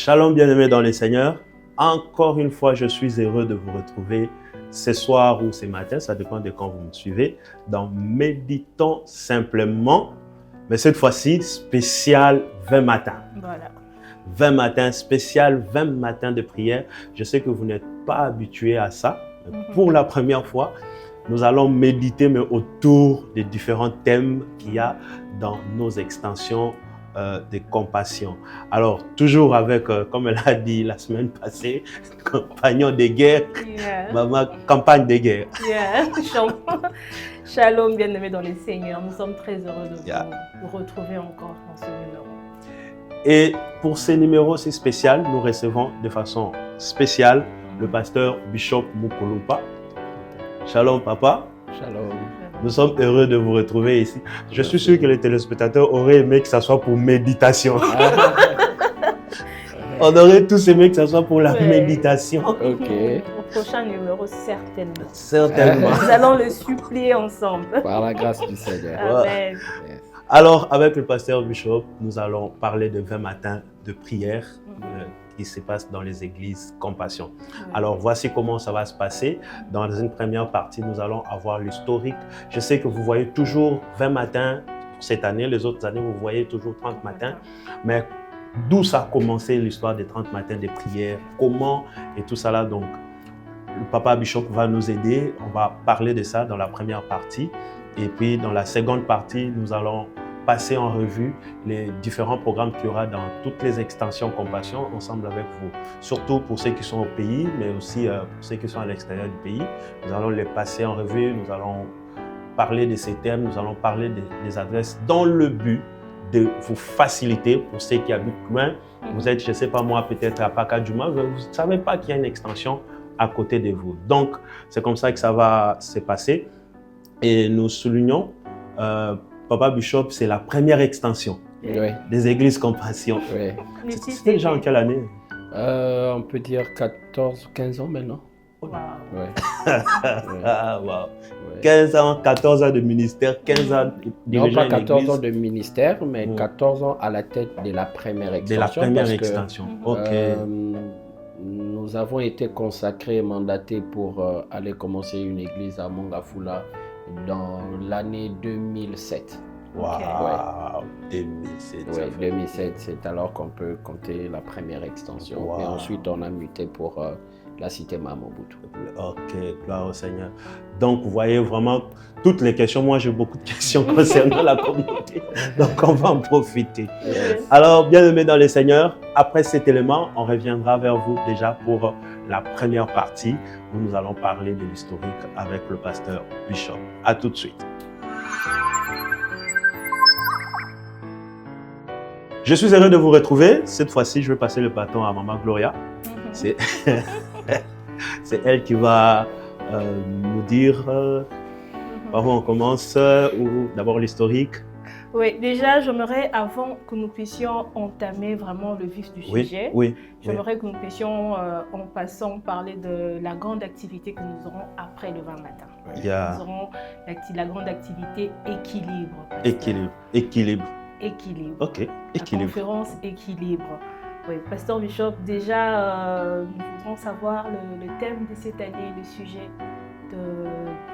Shalom bien-aimés dans le Seigneur. Encore une fois, je suis heureux de vous retrouver ce soir ou ce matin, ça dépend de quand vous me suivez, dans Méditons simplement, mais cette fois-ci, spécial 20 matins. Voilà. 20 matins, spécial 20 matins de prière. Je sais que vous n'êtes pas habitués à ça. Pour la première fois, nous allons méditer mais autour des différents thèmes qu'il y a dans nos extensions de compassion. Alors, toujours avec, comme elle a dit la semaine passée, compagnon de guerre, maman, campagne de guerre. Shalom, bien-aimés dans le Seigneur. Nous sommes très heureux de vous retrouver encore dans ce numéro. Et pour ce numéro si spécial, nous recevons de façon spéciale le pasteur Bishop Mukulupa. Shalom, papa. Shalom. Nous sommes heureux de vous retrouver ici. Je suis sûr que les téléspectateurs auraient aimé que ça soit pour méditation. On aurait tous aimé que ça soit pour la méditation. Ok. Au prochain numéro, certainement. Certainement. Nous allons le supplier ensemble. Par la grâce du Seigneur. Amen. Yes. Alors, avec le pasteur Bishop, nous allons parler de 20 matins de prière qui se passent dans les églises Compassion. Alors, voici comment ça va se passer. Dans une première partie, nous allons avoir l'historique. Je sais que vous voyez toujours 20 matins cette année. Les autres années, vous voyez toujours 30 matins. Mais d'où ça a commencé l'histoire des 30 matins de prière? Comment et tout ça là. Donc, le papa Bishop va nous aider. On va parler de ça dans la première partie. Et puis, dans la seconde partie, nous allons passer en revue les différents programmes qu'il y aura dans toutes les extensions Compassion, ensemble avec vous. Surtout pour ceux qui sont au pays, mais aussi pour ceux qui sont à l'extérieur du pays. Nous allons les passer en revue, nous allons parler de ces thèmes, nous allons parler des adresses dans le but de vous faciliter pour ceux qui habitent loin. Vous êtes, je ne sais pas moi, peut-être à Pakadjouma, vous ne savez pas qu'il y a une extension à côté de vous. Donc, c'est comme ça que ça va se passer. Et nous soulignons, Papa Bishop, c'est la première extension des églises Compassion. Oui. C'était déjà en quelle année? On peut dire 14, 15 ans maintenant. Wow. Ouais. Ah, wow. 15 ans, 14 ans de ministère, 15 ans de dirigeant. Non, pas 14 ans de ministère, mais 14 ans à la tête de la première extension. De la première extension, ok. Nous avons été consacrés, mandatés pour aller commencer une église à Mongafula dans l'année 2007. Wow, 2007. Oui, 2007, c'est alors qu'on peut compter la première extension. Wow. Et ensuite, on a muté pour la cité Mamobutu. Ok, gloire au Seigneur. Donc, vous voyez vraiment toutes les questions. Moi, j'ai beaucoup de questions concernant la communauté. Donc, on va en profiter. Alors, bien-aimés dans le Seigneur, après cet élément, on reviendra vers vous déjà pour la première partie où nous allons parler de l'historique avec le pasteur Bishop. À tout de suite. Je suis heureux de vous retrouver. Cette fois-ci, je vais passer le bâton à Maman Gloria. C'est elle qui va nous dire par où on commence, ou d'abord l'historique. Oui, déjà, j'aimerais, avant que nous puissions entamer vraiment le vif du sujet, j'aimerais que nous puissions, en passant, parler de la grande activité que nous aurons après le 20 matin. Nous aurons la grande activité équilibre. Équilibre. Ok, équilibre. La conférence équilibre. Oui, pasteur Bishop, déjà, nous voudrons savoir le thème de cette année, le sujet de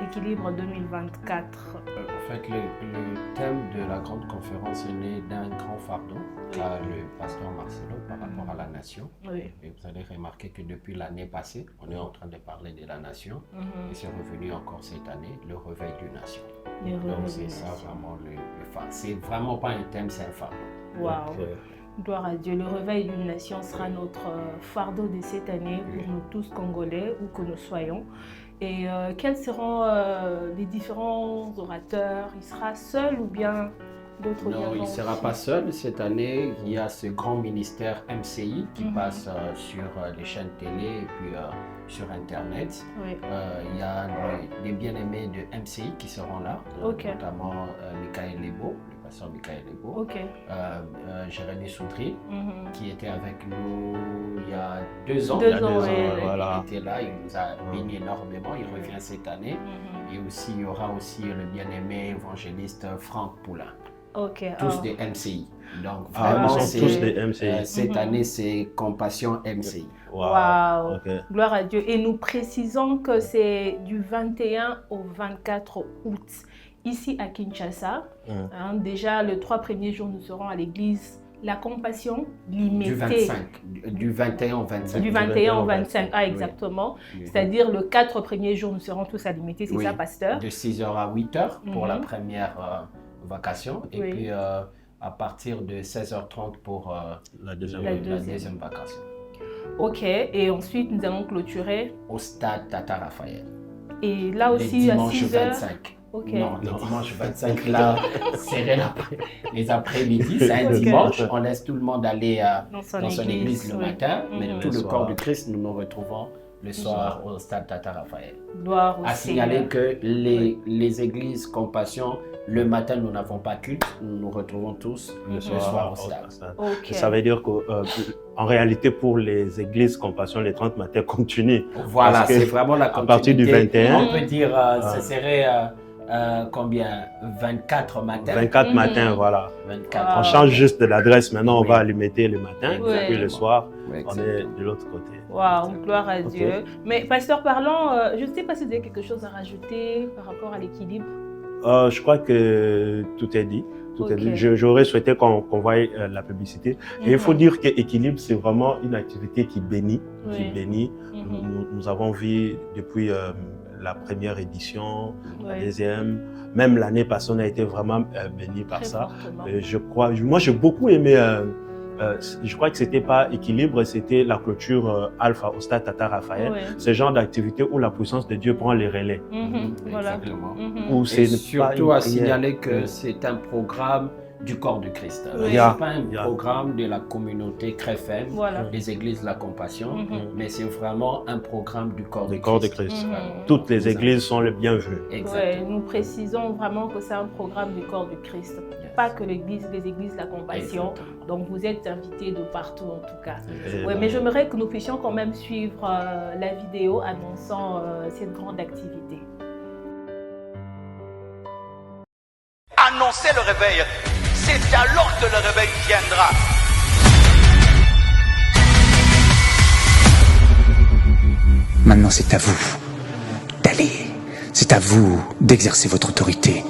l'équilibre 2024. En fait, le thème de la grande conférence est né d'un grand fardeau qu'a le pasteur Marcelo par rapport à la nation. Oui. Et vous allez remarquer que depuis l'année passée, on est en train de parler de la nation. Et c'est revenu encore cette année, le réveil d'une nation. Donc c'est ça vraiment le fardeau. C'est vraiment pas un thème, c'est un fardeau. Wow. Gloire à Dieu. Le réveil d'une nation sera notre fardeau de cette année pour nous tous Congolais, où que nous soyons. Et quels seront les différents orateurs? Il sera seul ou bien d'autres? Non, il ne sera pas seul. Cette année, il y a ce grand ministère MCI qui passe sur les chaînes télé et puis sur Internet. Il y a les bien-aimés de MCI qui seront là, notamment Michael Lebo, le pasteur Michael Lebo, Jérémy Soudry, qui était avec nous il y a 2 ans. Voilà. Il était là, il nous a béni énormément, il revient cette année. Et aussi, il y aura aussi le bien-aimé évangéliste Franck Poulain. tous des MCI. Donc vraiment, ils sont tous des MCI. Cette année, c'est Compassion MCI. Wow. Gloire à Dieu. Et nous précisons que c'est du 21 au 24 août, ici à Kinshasa. Déjà, les 3 premiers jours, nous serons à l'église La Compassion limitée. Du 21 au 25. Du 21 au 25, exactement. Oui. C'est-à-dire le 4 premiers jours, nous serons tous à limiter, c'est ça, pasteur? De 6h à 8h pour la première vacation. Et puis à partir de 16h30 pour la deuxième vacation. Ok, et ensuite nous allons clôturer au stade Tata Raphaël. Et là aussi à 6h. 25. Non, le dimanche 25, là, c'est les après-midi, c'est un dimanche. On laisse tout le monde aller dans son église le matin, mais tout le corps de Christ, nous nous retrouvons le soir au stade Tata Raphaël. Gloire au à signaler que les églises Compassion, le matin, nous n'avons pas culte, nous nous retrouvons tous le soir au stade. Ça veut dire qu'en réalité, pour les églises Compassion, les 30 matins continuent. Voilà, c'est vraiment la continuité. À partir du 21. On peut dire, ce serait combien? 24 matins. 24 matins, voilà. 24. On change juste de l'adresse. Maintenant, on va alimenter le matin, et puis le soir, on est de l'autre côté. Waouh, gloire à Dieu. Mais pasteur, parlant, je ne sais pas si vous avez quelque chose à rajouter par rapport à l'équilibre. Je crois que tout est dit. J'aurais souhaité qu'on voie la publicité. Et il faut dire qu'Équilibre, c'est vraiment une activité qui bénit. Nous avons vu depuis la première édition, la deuxième, même l'année passée, on a été vraiment béni par ça. Moi, j'ai beaucoup aimé. Je crois que c'était pas Équilibre, c'était la clôture Alpha au stade Tata Raphaël. Ce genre d'activité où la puissance de Dieu prend les relais. Exactement. Et surtout à signaler que c'est un programme du corps de Christ. Ce n'est pas un programme de la communauté chrétienne, des églises de la Compassion, mais c'est vraiment un programme du corps de Christ. Toutes les églises sont les bienvenues. Nous précisons vraiment que c'est un programme du corps de Christ, pas que les églises de la Compassion. Donc vous êtes invités de partout en tout cas. Mais j'aimerais que nous puissions quand même suivre la vidéo annonçant cette grande activité. Annoncez le réveil. C'est alors que le réveil viendra. Maintenant, c'est à vous d'aller. C'est à vous d'exercer votre autorité.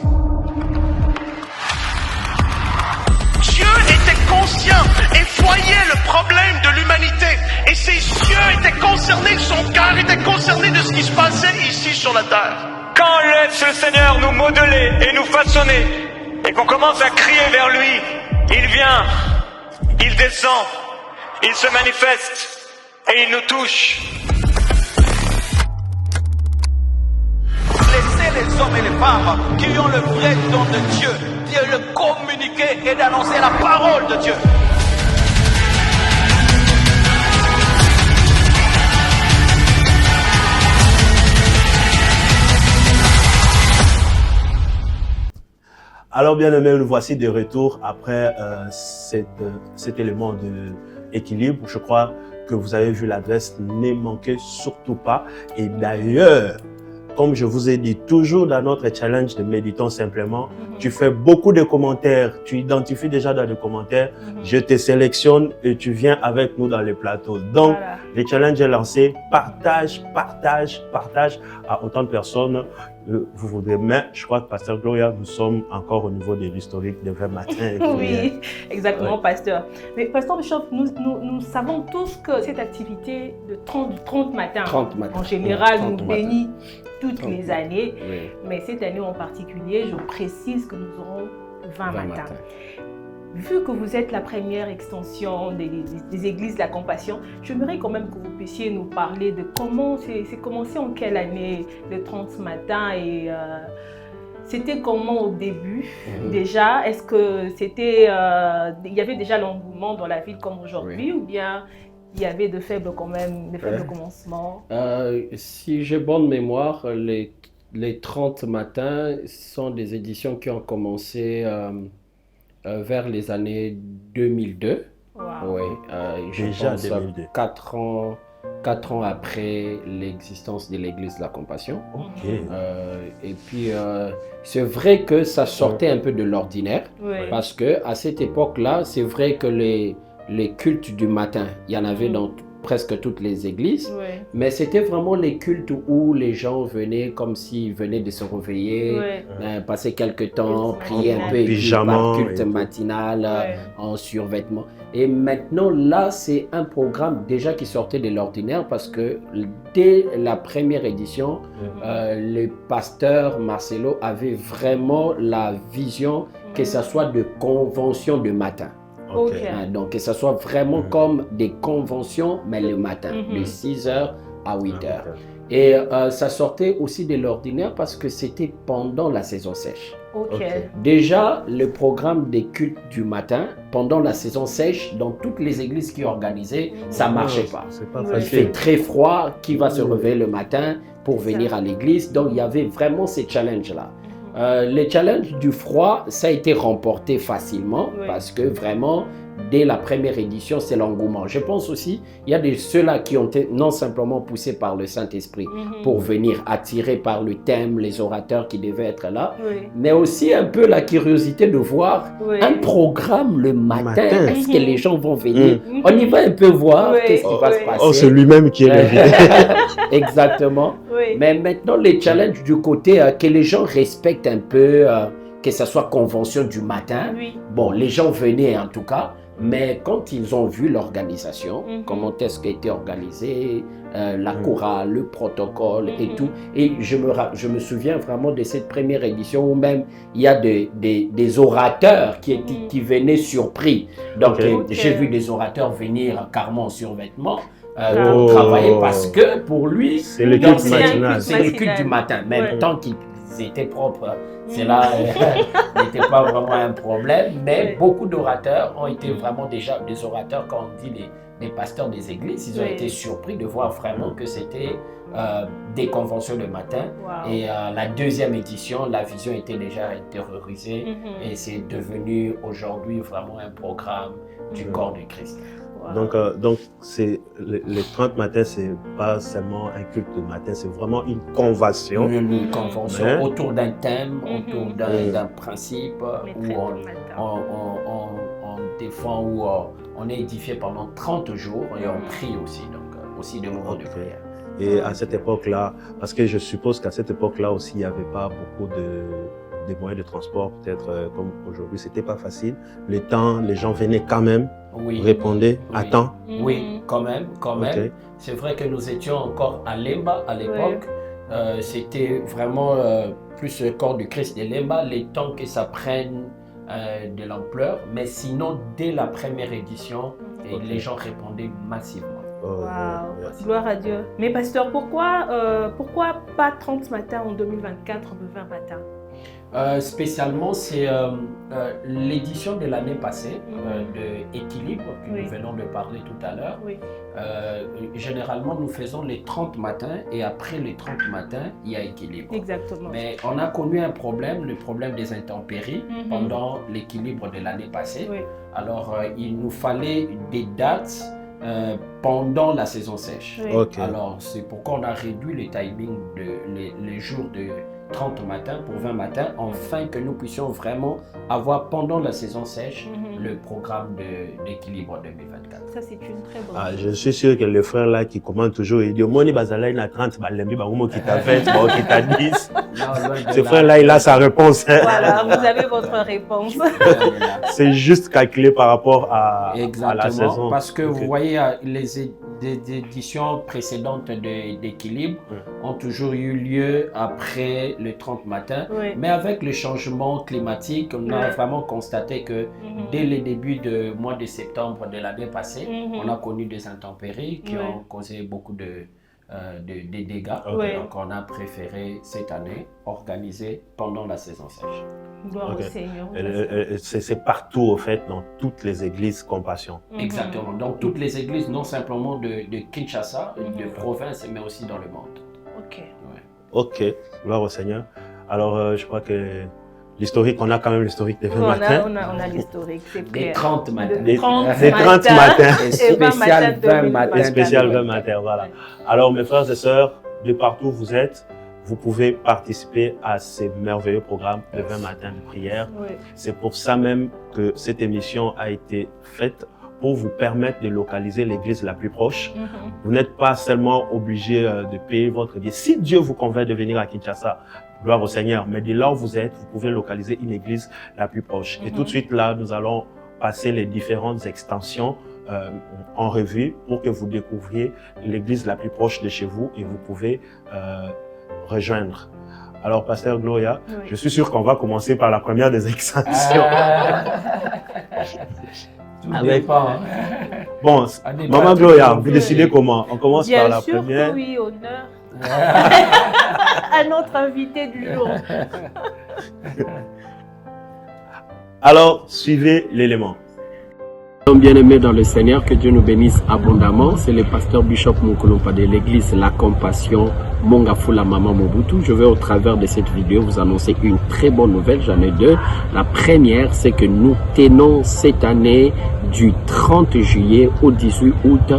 Dieu était conscient et voyait le problème de l'humanité. Et ses yeux étaient concernés, son cœur était concerné de ce qui se passait ici sur la terre. Quand on laisse le Seigneur nous modeler et nous façonner, et qu'on commence à crier vers lui, il vient, il descend, il se manifeste et il nous touche. Laissez les hommes et les femmes qui ont le vrai don de Dieu, de le communiquer et d'annoncer la parole de Dieu. Alors bien aimé, nous voici de retour après cet élément d'équilibre. Je crois que vous avez vu l'adresse, ne manquez surtout pas. Et d'ailleurs, comme je vous ai dit, toujours dans notre challenge de Méditons Simplement, tu fais beaucoup de commentaires, tu identifies déjà dans les commentaires, je te sélectionne et tu viens avec nous dans les plateaux. Donc, le challenge est lancé, partage à autant de personnes vous voudrez. Mais je crois que Pasteur Gloria, nous sommes encore au niveau de l'historique de 20 matins. Oui, exactement, Pasteur. Mais Pasteur Bishop, nous savons tous que cette activité de 30 matins, en général, nous bénit toutes les années. Mais cette année en particulier, je précise que nous aurons 20 matins. Vu que vous êtes la première extension des églises de la Compassion, j'aimerais quand même que vous puissiez nous parler de comment c'est commencé en quelle année, le 30 matins, et c'était comment au début déjà. Est-ce que c'était, il y avait déjà l'engouement dans la ville comme aujourd'hui, ou bien il y avait de faibles commencements? Si j'ai bonne mémoire, les 30 matins sont des éditions qui ont commencé vers les années 2002. Wow. Je pense 4 ans 4 ans après l'existence de l'Église de la Compassion. Et puis, c'est vrai que ça sortait un peu de l'ordinaire, parce qu'à cette époque-là, c'est vrai que les cultes du matin, il y en avait dans presque toutes les églises, mais c'était vraiment les cultes où les gens venaient comme s'ils venaient de se réveiller, passer quelques temps, prier un peu, et puis par culte matinal, en survêtement. Et maintenant, là, c'est un programme déjà qui sortait de l'ordinaire, parce que dès la première édition, le pasteur Marcelo avait vraiment la vision que ça soit de convention de matin. Donc que ça soit vraiment comme des conventions, mais le matin, de 6h à 8h. Et ça sortait aussi de l'ordinaire parce que c'était pendant la saison sèche. Déjà, le programme des cultes du matin, pendant la saison sèche, dans toutes les églises qui organisaient, ça ne marchait pas. Il fait très froid, qui va se réveiller le matin pour venir à l'église? Donc il y avait vraiment ces challenges-là. Le challenge du froid, ça a été remporté facilement parce que vraiment, dès la première édition, c'est l'engouement. Je pense aussi, il y a ceux-là qui ont été non simplement poussés par le Saint-Esprit pour venir attirer par le thème, les orateurs qui devaient être là, mais aussi un peu la curiosité de voir un programme le matin. Est-ce que les gens vont venir? On y va un peu voir qu'est-ce qui va se passer. C'est lui-même qui est l'invité. Exactement. Mais maintenant, les challenges du côté que les gens respectent un peu, que ce soit convention du matin. Bon, les gens venaient en tout cas, mais quand ils ont vu l'organisation, comment est-ce qu'a été organisé, la chorale, le protocole et tout, et je me souviens vraiment de cette première édition où même il y a des orateurs qui venaient surpris. Donc j'ai vu des orateurs venir carrément en survêtement. Pour travailler parce que pour lui, c'est le culte matinal. C'est le culte du matin. Même tant qu'ils étaient propres, cela n'était pas vraiment un problème. Mais beaucoup d'orateurs ont été vraiment déjà des orateurs, quand on dit les pasteurs des églises, ils ont été surpris de voir vraiment que c'était des conventions le matin. Et la deuxième édition, la vision était déjà intériorisée et c'est devenu aujourd'hui vraiment un programme du corps de Christ. Donc c'est les 30 matins, c'est pas seulement un culte de matin, c'est vraiment une convention. Une convention autour d'un thème, autour d'un principe où on défend, où on est édifié pendant 30 jours et on prie aussi, donc aussi des moments de prière. Et à cette époque-là, parce que je suppose qu'à cette époque-là aussi, il n'y avait pas beaucoup de moyens de transport, peut-être comme aujourd'hui, c'était pas facile. Le temps, les gens venaient quand même, répondaient à temps. Oui, quand même. C'est vrai que nous étions encore à Lemba à l'époque. C'était vraiment plus le corps du Christ de Lemba, les temps que ça prenne de l'ampleur. Mais sinon, dès la première édition, les gens répondaient massivement. Gloire à Dieu. Mais pasteur, pourquoi pas 30 matins en 2024, on veut 20 matins? Spécialement, c'est l'édition de l'année passée de Équilibre que nous venons de parler tout à l'heure. Généralement, nous faisons les 30 matins et après les 30 matins, il y a Équilibre. Exactement. Mais on a connu un problème, le problème des intempéries pendant l'Équilibre de l'année passée. Alors, il nous fallait des dates pendant la saison sèche. Alors, c'est pourquoi on a réduit le timing, les jours de 30 matins pour 20 matins, afin que nous puissions vraiment avoir pendant la saison sèche le programme d'équilibre 2024. Ça, c'est une très bonne chose. Je suis sûr que le frère là qui commande toujours, il dit Moni Bazala, il a 30, Balembi, Baoumo qui t'a 20, qui t'a 10. Ce frère là, il a sa réponse. Voilà, vous avez votre réponse. C'est juste calculé par rapport à la saison. Parce que vous voyez, les éditions précédentes d'équilibre ont toujours eu lieu après le 30 matin. Mais avec le changement climatique, on a vraiment constaté que dès le début du mois de septembre de l'année passée, on a connu des intempéries qui ont causé beaucoup de dégâts. Donc on a préféré cette année organiser pendant la saison sèche. Gloire au Seigneur. C'est partout au fait, dans toutes les églises Compassion. Exactement, donc toutes les églises, non simplement de Kinshasa, de province, mais aussi dans le monde. Ok. Ok, gloire au Seigneur. Alors je crois que L'historique, on a quand même l'historique des 20 matins. On a l'historique, c'est clair. Des 30 matins. Des 30 matins. Et spécial 20 matins. Et spécial 20 matins, voilà. Alors, mes frères et sœurs, de partout où vous êtes, vous pouvez participer à ces merveilleux programmes de 20 matins de prière. Oui. C'est pour ça même que cette émission a été faite pour vous permettre de localiser l'église la plus proche. Vous n'êtes pas seulement obligé de payer votre billet. Si Dieu vous convainc de venir à Kinshasa, gloire au Seigneur, mais de là où vous êtes, vous pouvez localiser une église la plus proche. Et tout de suite là, nous allons passer les différentes extensions en revue pour que vous découvriez l'église la plus proche de chez vous et vous pouvez rejoindre. Alors, Pasteur Gloria, je suis sûr qu'on va commencer par la première des extensions. Avec... Bon, Maman Gloria, vous décidez comment? On commence par la première. Bien sûr, oui, honneur à notre invité du jour. Alors, suivez l'élément. Bien-aimés dans le Seigneur, que Dieu nous bénisse abondamment. C'est le pasteur Bishop Mukolompa de l'église La Compassion Mongafula Mama Mobutu. Je vais au travers de cette vidéo vous annoncer une très bonne nouvelle. J'en ai deux. La première, c'est que nous tenons cette année du 30 juillet au 18 août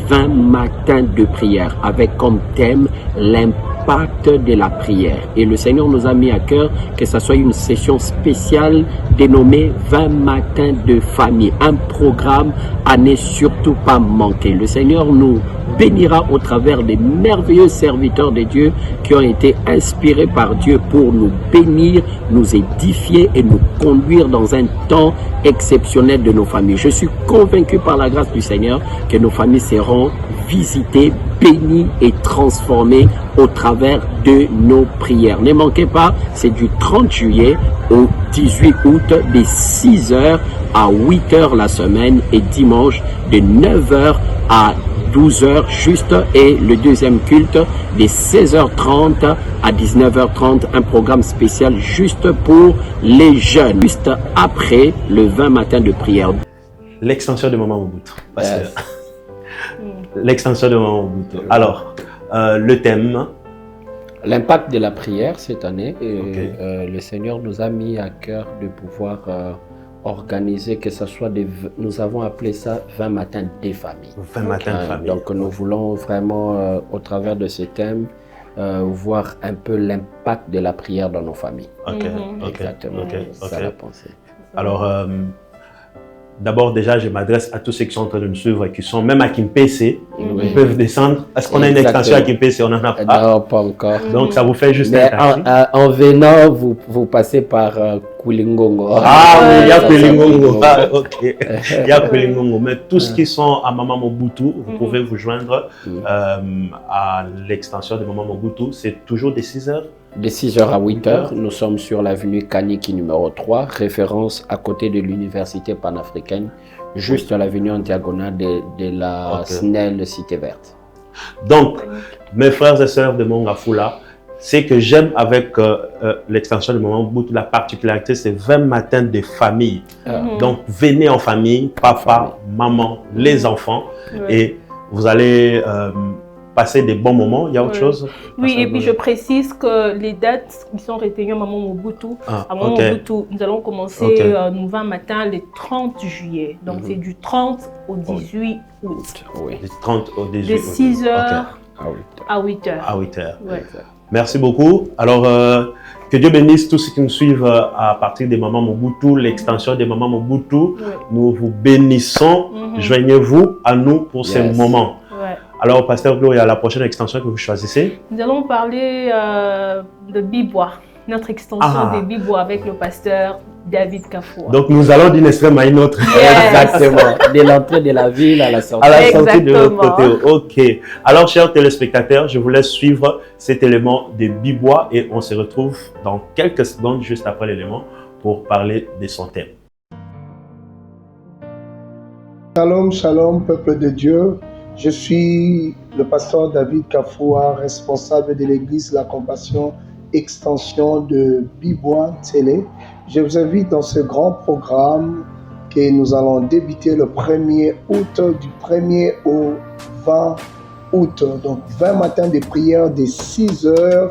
20 matins de prière avec comme thème l'impact de la prière. Et le Seigneur nous a mis à cœur que ça soit une session spéciale dénommée 20 matins de famille. Un programme à ne surtout pas manquer. Le Seigneur nous bénira au travers des merveilleux serviteurs de Dieu qui ont été inspirés par Dieu pour nous bénir, nous édifier et nous conduire dans un temps exceptionnel de nos familles. Je suis convaincu par la grâce du Seigneur que nos familles seront visitées, bénies et transformées au travers de nos prières. Ne manquez pas, c'est du 30 juillet au 18 août de 6h à 8h la semaine et dimanche de 9h à 12h juste, et le deuxième culte de 16h30 à 19h30, un programme spécial juste pour les jeunes, juste après le 20 matins de prière. L'extension de Maman Mobutu. L'extension de Maman Mobutu. Alors, le thème. L'impact de la prière cette année. Le Seigneur nous a mis à cœur de pouvoir organiser, que ce soit nous avons appelé ça 20 matins des familles. 20 matins de famille. Donc nous voulons vraiment, au travers de ce thème, voir un peu l'impact de la prière dans nos familles. Exactement. Ça la pensée. Alors, d'abord, déjà, je m'adresse à tous ceux qui sont en train de nous suivre et qui sont même à Kimpese. Ils peuvent descendre. Est-ce qu'on a une extension à Kimpese? On n'en a pas. Non, pas encore. Donc, ça vous fait juste un taxi. En venant, vous passez par Koulingongo. Ah oui, il y a Koulingongo. Il y a Koulingongo. Mais tous qui sont à Maman Mobutu, vous pouvez vous joindre à l'extension de Maman Mobutu. C'est toujours des 6h. De 6h à 8h, nous sommes sur l'avenue Kaniki numéro 3, référence à côté de l'université panafricaine, juste à l'avenue en diagonale de la SNEL Cité Verte. Donc, mes frères et sœurs de Mongafula, c'est que j'aime avec l'extension de Maman Mobutu, la particularité, c'est 20 matins de famille. Donc, venez en famille, papa, maman, les enfants, et vous allez passer des bons moments. Il y a autre chose? Oui, et puis je précise que les dates qui sont retenues à Maman Mobutu, Mobutu, nous allons commencer nous 20 matins le 30 juillet. Donc c'est du 30 au 18 août. Oui. Du 30 au 18 août. De 6h à 8h. À 8h. Merci beaucoup. Alors, que Dieu bénisse tous ceux qui nous suivent à partir des Maman Mobutu, l'extension des Maman Mobutu. Nous vous bénissons. Joignez-vous à nous pour ces moments. Alors, Pasteur Gloria, la prochaine extension que vous choisissez? Nous allons parler de Bibois, notre extension de Bibois avec le pasteur David Kafoua. Donc, nous allons d'une extrême à une autre. Exactement. De l'entrée de la ville à la sortie. À la sortie de l'autre côté. Ok. Alors, chers téléspectateurs, je vous laisse suivre cet élément de Bibois et on se retrouve dans quelques secondes juste après l'élément pour parler de son thème. Shalom, shalom, peuple de Dieu. Je suis le pasteur David Kafoua, responsable de l'église La Compassion, extension de Bibois Télé. Je vous invite dans ce grand programme que nous allons débuter le 1er août, du 1er au 20 août. Donc 20 matins de prière de 6h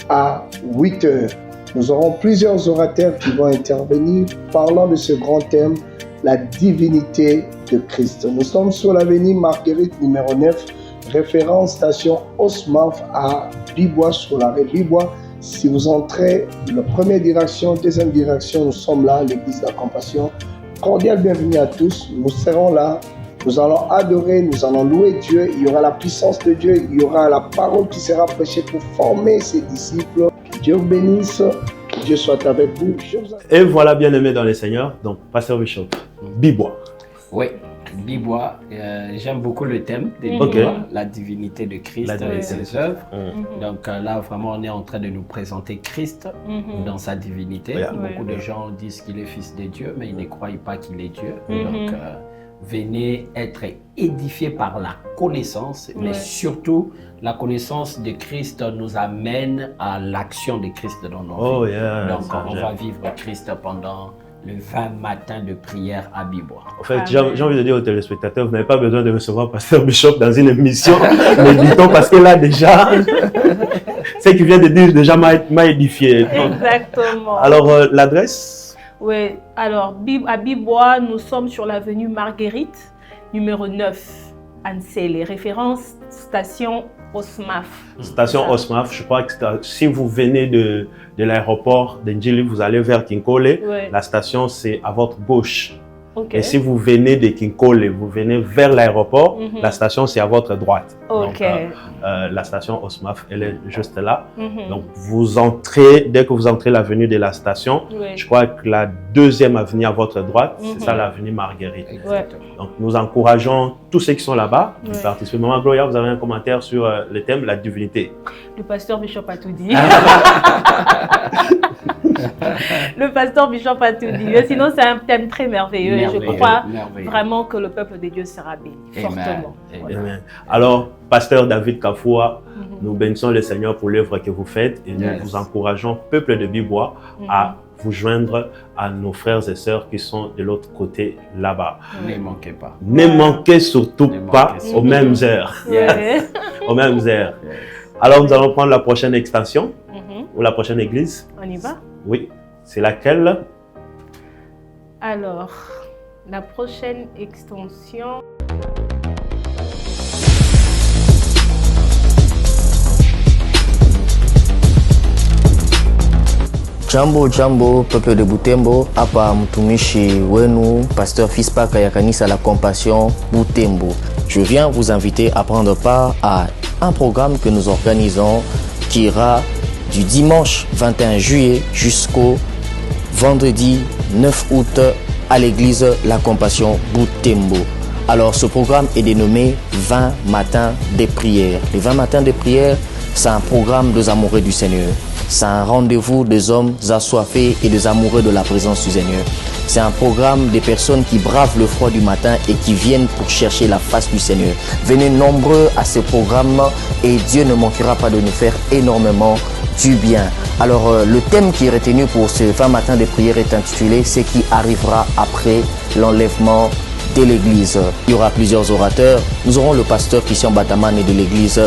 à 8h. Nous aurons plusieurs orateurs qui vont intervenir parlant de ce grand thème, la divinité de Christ. Nous sommes sur l'avenue Marguerite numéro 9, référence station Osmaf à Bibois sur l'arrêt Bibois. Si vous entrez la première direction, deuxième direction, nous sommes là, l'église de la Compassion. Cordial bienvenue à tous, nous serons là, nous allons adorer, nous allons louer Dieu, il y aura la puissance de Dieu, il y aura la parole qui sera prêchée pour former ses disciples. Que Dieu vous bénisse, que Dieu soit avec vous. Et voilà, bien-aimés dans les Seigneurs, donc Pasteur Bishop, Bibois. Oui. Bibois, j'aime beaucoup le thème de Bibois, la divinité de Christ et ses œuvres. Donc là, vraiment, on est en train de nous présenter Christ dans sa divinité. Beaucoup de gens disent qu'il est fils de Dieu, mais ils ne croient pas qu'il est Dieu. Donc, venez être édifiés par la connaissance, mais surtout, la connaissance de Christ nous amène à l'action de Christ dans nos vies. Donc, on va vivre Christ pendant le 20 matin de prière à Bibois. En fait, j'ai envie de dire aux téléspectateurs, vous n'avez pas besoin de recevoir Pasteur Bishop dans une émission, méditons, parce que là déjà, ce qu'il vient de dire déjà m'a édifié. Exactement. Alors, l'adresse? Oui, alors à Bibois, nous sommes sur l'avenue Marguerite, numéro 9, Ansele, référence station Osmaf. Station Osmaf, je crois que si vous venez de l'aéroport d'Ndjili, vous allez vers Kinkole, la station c'est à votre gauche. Et si vous venez de Kinkole, vous venez vers l'aéroport, la station c'est à votre droite. Donc, la station Osmaf, elle est juste là. Donc vous entrez, dès que vous entrez l'avenue de la station, je crois que la deuxième avenue à votre droite, c'est ça l'avenue Marguerite. Donc nous encourageons tous ceux qui sont là-bas de participer. Maman Gloria, vous avez un commentaire sur le thème, la divinité? Le pasteur Bishop a tout dit. Le pasteur Bishop a tout dit. Sinon, c'est un thème très merveilleux et je crois vraiment que le peuple de Dieu sera béni fortement. Amen. Alors, pasteur David Kafoua, nous bénissons le Seigneur pour l'œuvre que vous faites et nous vous encourageons, peuple de Bibois, à vous joindre à nos frères et sœurs qui sont de l'autre côté là-bas. Ne manquez pas. Ne manquez surtout pas aux mêmes heures. Aux mêmes heures. Alors, nous allons prendre la prochaine extension ou la prochaine église. On y va? Oui. C'est laquelle? Alors, la prochaine extension... Jambo, peuple de Butembo, hapa mtumishi wenu, pasteur Fispaka ya kanisa la Compassion Butembo. Je viens vous inviter à prendre part à un programme que nous organisons qui ira du dimanche 21 juillet jusqu'au vendredi 9 août à l'église La Compassion Butembo. Alors ce programme est dénommé 20 matins de prière. Les 20 matins de prière, c'est un programme des amoureux du Seigneur. C'est un rendez-vous des hommes assoiffés et des amoureux de la présence du Seigneur. C'est un programme des personnes qui bravent le froid du matin et qui viennent pour chercher la face du Seigneur. Venez nombreux à ce programme et Dieu ne manquera pas de nous faire énormément du bien. Alors le thème qui est retenu pour ce 20 matins de prière est intitulé « Ce qui arrivera après l'enlèvement de l'église ». Il y aura plusieurs orateurs. Nous aurons le pasteur Christian Bataman de l'église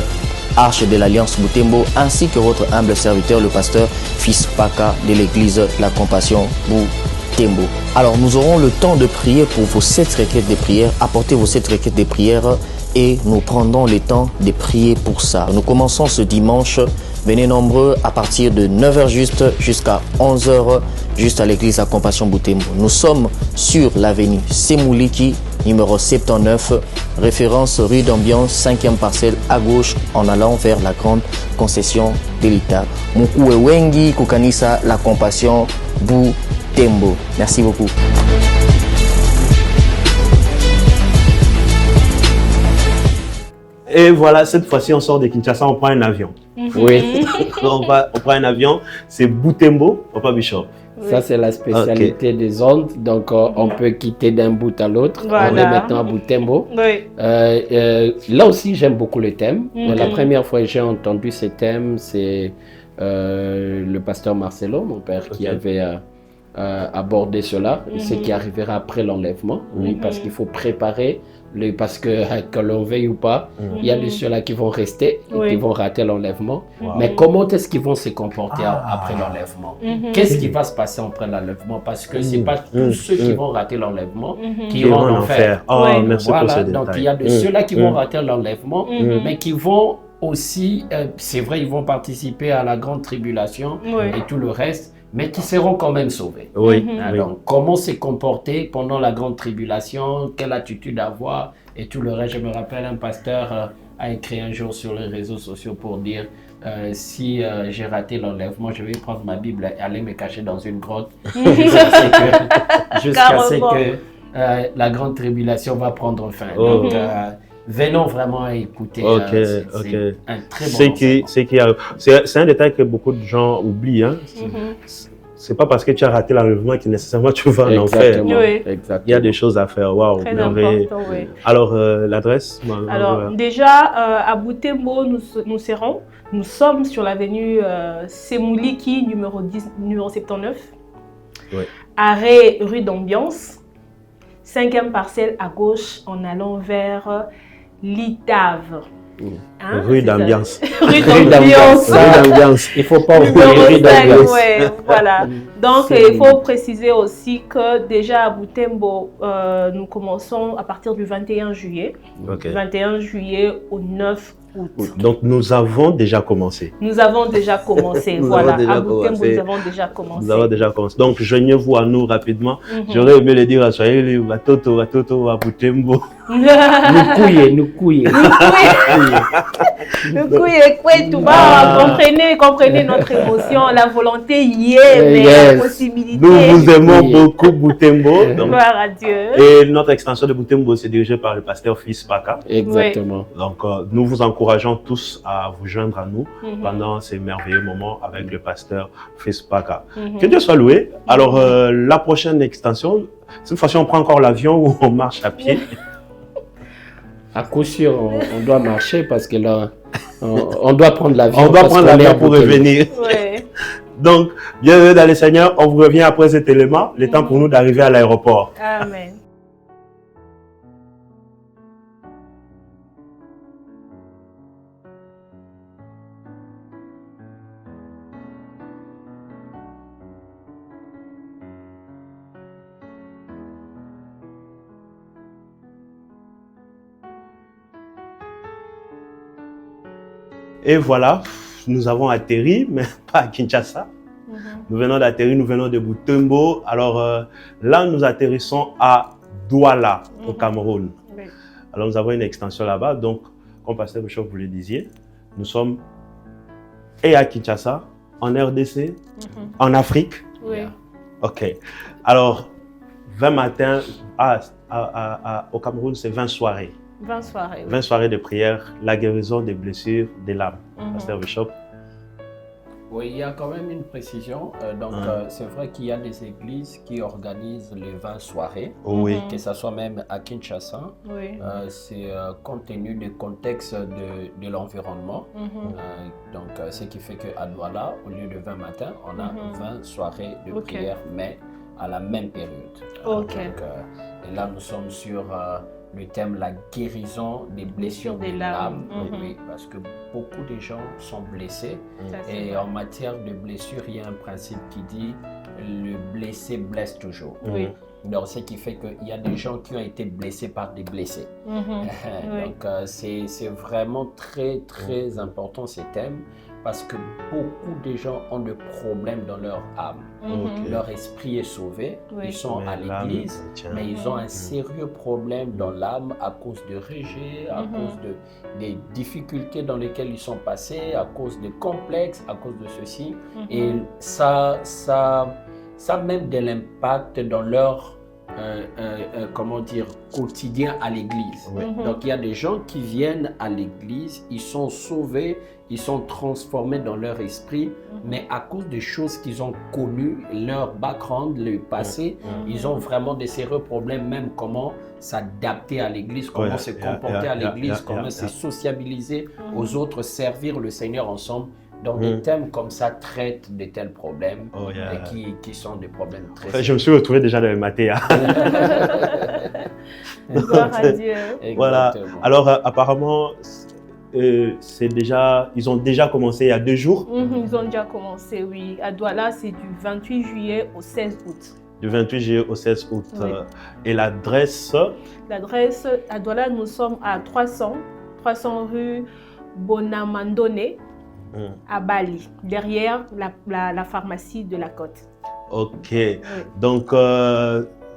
Arche de l'Alliance Butembo, ainsi que votre humble serviteur, le pasteur Fispaka de l'église La Compassion Butembo. Alors nous aurons le temps de prier pour vos 7 requêtes de prière. Apportez vos 7 requêtes de prière et nous prendrons le temps de prier pour ça. Nous commençons ce dimanche. Venez nombreux à partir de 9h juste jusqu'à 11h juste à l'église La Compassion Butembo. Nous sommes sur l'avenue Semouliki, numéro 79, référence rue d'Ambiance, 5e parcelle à gauche en allant vers la grande concession de l'État. Mukuwe wengi kukanisa La Compassion Butembo. Merci beaucoup. Et voilà, cette fois-ci, on sort de Kinshasa, on prend un avion. Oui. On prend un avion, c'est Butembo, Papa Bishop. Ça, c'est la spécialité des ondes. Donc, on peut quitter d'un bout à l'autre. Voilà. On est maintenant à Butembo. Oui. Là aussi, j'aime beaucoup le thème. La première fois que j'ai entendu ce thème, c'est le pasteur Marcelo, mon père, qui avait aborder cela, ce qui arrivera après l'enlèvement, oui, parce qu'il faut préparer, parce que l'on veuille ou pas, il y a de ceux-là qui vont rester et qui vont rater l'enlèvement. Mais comment est-ce qu'ils vont se comporter après l'enlèvement? Qu'est-ce qui va se passer après l'enlèvement? Parce que ce n'est pas tous ceux qui vont rater l'enlèvement qui iront en enfer. Merci pour ce détail. Donc il y a de ceux-là qui vont rater l'enlèvement, mais qui vont aussi, c'est vrai, ils vont participer à la grande tribulation et tout le reste, mais qui seront quand même sauvés. Donc, comment se comporter pendant la grande tribulation, quelle attitude avoir et tout le reste. Je me rappelle, un pasteur a écrit un jour sur les réseaux sociaux pour dire si j'ai raté l'enlèvement, je vais prendre ma Bible et aller me cacher dans une grotte jusqu'à ce que la grande tribulation va prendre fin. Donc, venons vraiment écouter. C'est un très bon c'est un détail que beaucoup de gens oublient. Hein. C'est pas parce que tu as raté l'enlèvement que nécessairement tu vas en enfer. Il y a des choses à faire. Waouh, merveilleux. Alors, l'adresse? Alors, déjà, à Butembo, nous sommes sur l'avenue Semouliki, numéro 79. Arrêt rue d'Ambiance. 5e parcelle à gauche en allant vers l'Itave. Hein, rue d'Ambiance. Rue d'Ambiance. Il ne faut pas oublier rue d'Ambiance. Voilà. Donc, il faut préciser aussi que déjà à Butembo, nous commençons à partir du 21 juillet. Du 21 juillet au 9 août. Donc, nous avons déjà commencé. Nous avons déjà commencé. Voilà. À Butembo, nous avons déjà commencé. Nous avons déjà commencé. Donc, joignez-vous à nous rapidement. J'aurais aimé le dire à Swahili, Watoto, à Butembo. Nous couillez. Comprenez notre émotion, la volonté y est, mais la possibilité. Nous vous aimons beaucoup, Butembo. Gloire à Dieu. Et notre extension de Butembo, c'est dirigée par le pasteur Fils Paka. Exactement. Donc, nous vous encourageons tous à vous joindre à nous pendant ces merveilleux moments avec le pasteur Fils Paka. Que Dieu soit loué. Alors, la prochaine extension, cette fois-ci, on prend encore l'avion ou on marche à pied? À coup sûr, on doit marcher parce que là, on doit prendre l'avion. On doit prendre l'avion pour revenir. Donc, bienvenue dans le Seigneur. On vous revient après cet élément. Le temps pour nous d'arriver à l'aéroport. Amen. Et voilà, nous avons atterri, mais pas à Kinshasa. Nous venons d'atterrir, nous venons de Butembo. Alors là, nous atterrissons à Douala, au Cameroun. Alors nous avons une extension là-bas. Donc, comme Pasteur Bishop vous le disiez, nous sommes et à Kinshasa, en RDC, en Afrique. Ok. Alors, 20 matins, au Cameroun, c'est 20 soirées. 20 soirées. 20 soirées de prière, la guérison des blessures, des l'âme. Pasteur Bishop. Oui, il y a quand même une précision. C'est vrai qu'il y a des églises qui organisent les 20 soirées, que ce soit même à Kinshasa. C'est compte tenu du contexte de l'environnement. Ce qui fait qu'à Douala, au lieu de 20 matins, on a 20 soirées de prière, mais à la même période. Et là, nous sommes sur le thème la guérison des blessures de l'âme, parce que beaucoup de gens sont blessés et en matière de blessures, il y a un principe qui dit le blessé blesse toujours. Donc, ce qui fait qu'il y a des gens qui ont été blessés par des blessés. Donc, c'est vraiment très, très important ce thème parce que beaucoup de gens ont des problèmes dans leur âme. Leur esprit est sauvé, ils sont à l'église, mais ils ont un sérieux problème dans l'âme à cause de rejet, à cause des difficultés dans lesquelles ils sont passés, à cause de complexes, à cause de ceci. Et ça a même de l'impact dans leur quotidien à l'église. Donc il y a des gens qui viennent à l'église, ils sont sauvés, ils sont transformés dans leur esprit, mais à cause des choses qu'ils ont connues, leur background, le passé, ils ont vraiment des sérieux problèmes, même comment s'adapter à l'église, comment se comporter à l'église, comment se sociabiliser aux autres, servir le Seigneur ensemble. Donc, des thèmes comme ça traitent de tels problèmes qui sont des problèmes très sérieux. Je me suis retrouvé déjà dans le maté. Gloire à Dieu. Voilà. Alors, apparemment, ils ont déjà commencé il y a 2 jours. Ils ont déjà commencé, oui. À Douala, c'est du 28 juillet au 16 août. Du 28 juillet au 16 août. Oui. Et l'adresse? L'adresse, à Douala, nous sommes à 300 rue Bonamandone, à Bali, derrière la pharmacie de la Côte. Ok. Oui. Donc,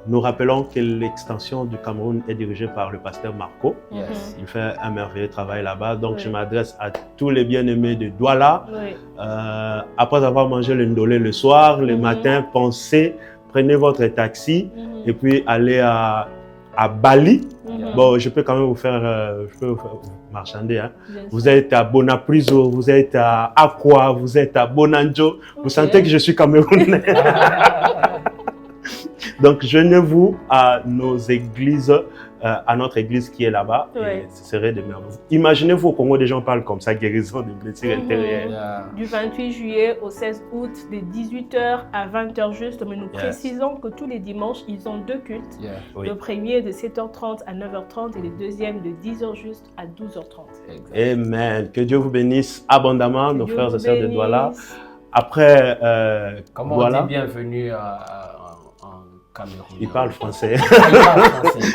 nous rappelons que l'extension du Cameroun est dirigée par le pasteur Marco. Yes. Il fait un merveilleux travail là-bas. Donc, je m'adresse à tous les bien-aimés de Douala. Après avoir mangé le ndolé le soir, le matin, pensez, prenez votre taxi et puis allez à Bali. Bon, je peux quand même vous faire, marchander. Hein. Vous êtes à Bonapriso, vous êtes à Aqua, vous êtes à Bonanjo. Vous sentez que je suis camerounais. Donc, joignez-vous à nos églises, à notre église qui est là-bas. Et ce serait de merveilleux. Imaginez-vous au Congo, des gens parlent comme ça, guérison de blessures intérieures. Du 28 juillet au 16 août, de 18h à 20h juste. Mais nous précisons que tous les dimanches, ils ont 2 cultes. Le premier de 7h30 à 9h30 et le deuxième de 10h juste à 12h30. Amen. Que Dieu vous bénisse abondamment, nos frères et sœurs de Douala. Après, comment on dit bienvenue Cameroun. Il parle français.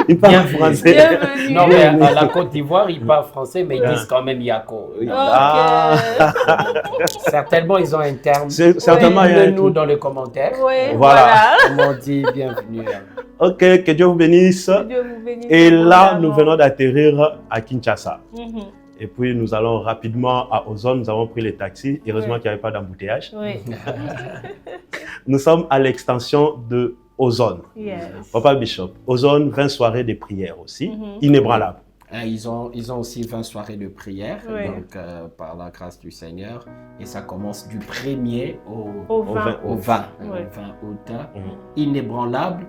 Il parle français. Non, mais à la Côte d'Ivoire, ils parlent français, mais ils disent quand même Yako. Certainement, ils ont un terme. Certainement, dites-le-nous dans les commentaires. Voilà. Comment on dit bienvenue. Ok, que Dieu vous bénisse. Et là, nous venons d'atterrir à Kinshasa. Et puis, nous allons rapidement à Ozone. Nous avons pris les taxis. Heureusement qu'il n'y avait pas d'embouteillage. Nous sommes à l'extension de Ozone. Papa Bishop, Ozone, 20 soirées de prière aussi, inébranlables. Ils ont aussi 20 soirées de prière, donc par la grâce du Seigneur. Et ça commence du 1er au 20 août. Inébranlable,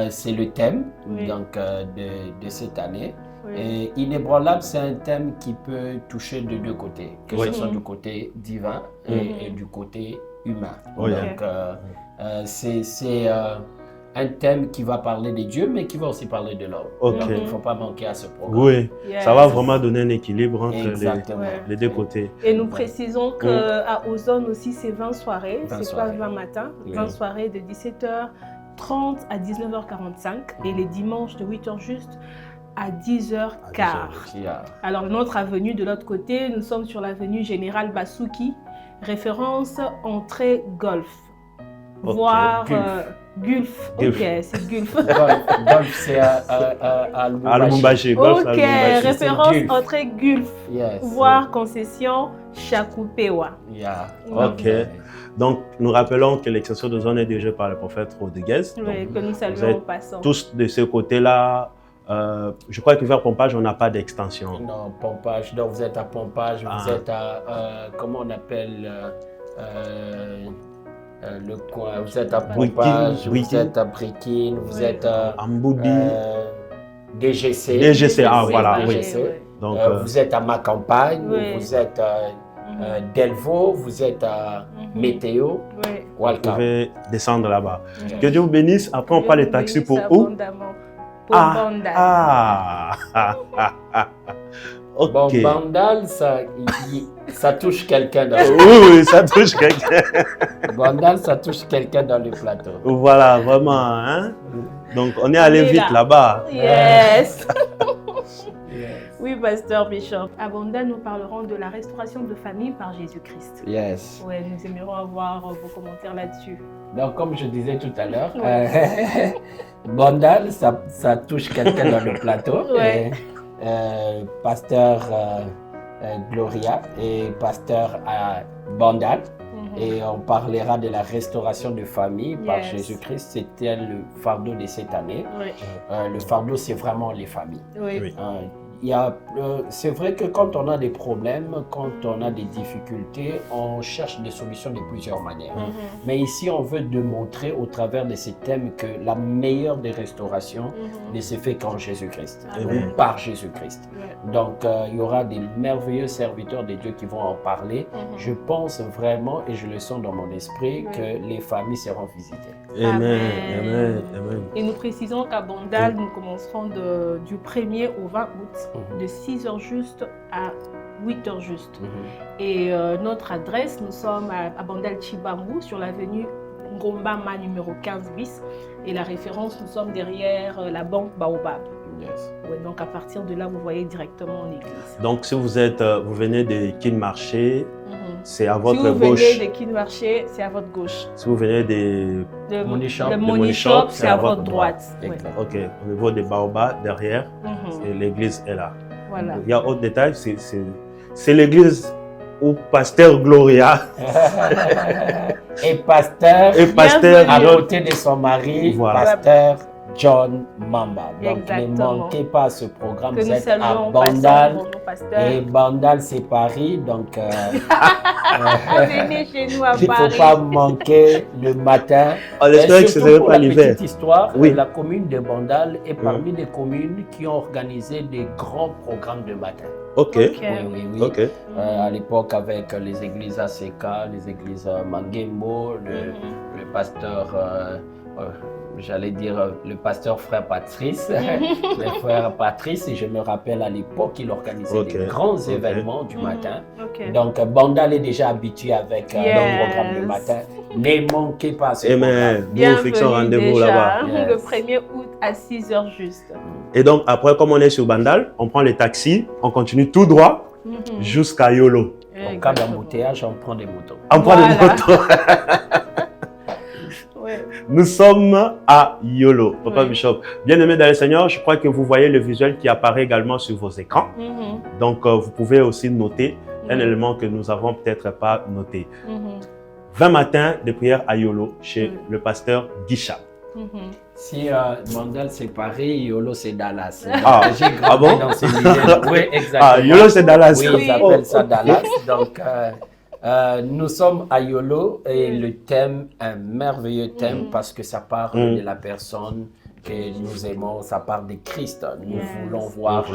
c'est le thème donc, de cette année. Et inébranlable, c'est un thème qui peut toucher de 2 côtés, que ce soit du côté divin et du côté humain. Donc, c'est un thème qui va parler de Dieu, mais qui va aussi parler de l'homme. Donc, il ne faut pas manquer à ce programme. Oui, ça va vraiment donner un équilibre entre les 2 côtés. Et nous précisons qu'à Ozone aussi, c'est 20 soirées, c'est pas 20 matins, 20 soirées de 17h30 à 19h45 et les dimanches de 8h juste à 10h15. Alors, notre avenue de l'autre côté, nous sommes sur l'avenue Général Bassouki, référence entrée Golf. Voire Gulf. Ok, c'est Gulf. Golf, c'est à Lubumbashi. Ok, référence entrée Gulf. Voire concession Chakupewa. Ok. Donc, nous rappelons que l'extension de zone est dirigée par le prophète Rodriguez. Oui, que nous saluons en passant. Tous de ce côté-là. Je crois que vers Pompage, on n'a pas d'extension. Non, Pompage. Donc, vous êtes à Pompage, vous êtes à. Comment on appelle le coin? Vous êtes à Pompage, vous êtes à Brikine, vous êtes à. Amboudi. DGC. DGC, voilà, oui. Donc, vous êtes à Ma Campagne, vous êtes à Delvaux, vous êtes à Météo. Vous pouvez descendre là-bas. Que Dieu vous bénisse. Après, on prend les taxis pour où? Okay. Bon, Bandal, ça touche quelqu'un dans Oui, ça touche quelqu'un. Bandal, ça touche quelqu'un dans le plateau. Voilà, vraiment. Hein? Donc, on est allé vite là-bas. Yes. Oui, Pasteur Bishop. À Bandal, nous parlerons de la restauration de famille par Jésus-Christ. Yes. Ouais, nous aimerions avoir vos commentaires là-dessus. Donc, comme je disais tout à l'heure, Bandal, ça touche quelqu'un dans le plateau. Pasteur Gloria et pasteur Bandal. Et on parlera de la restauration de famille par Jésus-Christ. C'était le fardeau de cette année. Le fardeau, c'est vraiment les familles. c'est vrai que quand on a des problèmes, quand on a des difficultés, on cherche des solutions de plusieurs manières. Mais ici, on veut démontrer au travers de ces thèmes que la meilleure des restaurations ne se fait qu'en Jésus-Christ, ou par Jésus-Christ. Donc, il y aura des merveilleux serviteurs de Dieu qui vont en parler. Je pense vraiment, et je le sens dans mon esprit, que les familles seront visitées. Amen. Amen. Amen. Et nous précisons qu'à Bandal, nous commencerons du 1er au 20 août, de 6h juste à 8h juste. Et notre adresse, nous sommes à Bandal Chibambu, sur l'avenue Ngombama numéro 15 bis. Et la référence, nous sommes derrière la banque Baobab. Yes. Ouais, donc à partir de là, vous voyez directement l'église. Donc si vous venez de Kinmarché, c'est à votre gauche. Si vous gauche. venez de Kinmarché, c'est à votre gauche. Si vous venez de Money Shop, c'est à votre droite. Ouais. Ok, au niveau des Baobab, derrière, l'église est là. Voilà. Il y a autre détail, c'est l'église où Pasteur Gloria et Pasteur à côté de son mari, Pasteur John Mamba. Donc ne manquez pas ce programme. Vous êtes à Bandal. Et Bandal, c'est Paris. Donc venez chez nous à Paris. Il ne faut pas manquer le matin. On espère que ce n'est pas l'hiver. Petite histoire, la commune de Bandal est parmi les communes qui ont organisé des grands programmes de matin. Ok. Oui. À l'époque, avec les églises ACK, les églises Mangembo, le pasteur, j'allais dire le pasteur frère Patrice, le frère Patrice, et je me rappelle à l'époque, il organisait des grands événements du matin. Donc, Bandal est déjà habitué avec le programme du matin. Ne manquez pas ce programme. Nous fixons rendez-vous là-bas. Le 1er août à 6h juste. Et donc, après, comme on est sur Bandal, on prend les taxis, on continue tout droit jusqu'à Yolo. En cas d'embouteillage, on prend des motos. On prend des motos. Nous sommes à Yolo, Papa Bishop. Bien-aimés dans le Seigneur, je crois que vous voyez le visuel qui apparaît également sur vos écrans. Donc, vous pouvez aussi noter un élément que nous n'avons peut-être pas noté. 20 matins de prière à Yolo chez le pasteur Guicha. Si Bandal c'est Paris, Yolo c'est Dallas. J'ai grandi dans ce milieu. Oui, exactement. Yolo c'est Dallas. Oui, ils appellent ça Dallas. Donc, nous sommes à Yolo et le thème, un merveilleux thème parce que ça parle de la personne que nous aimons, ça parle de Christ. Nous voulons voir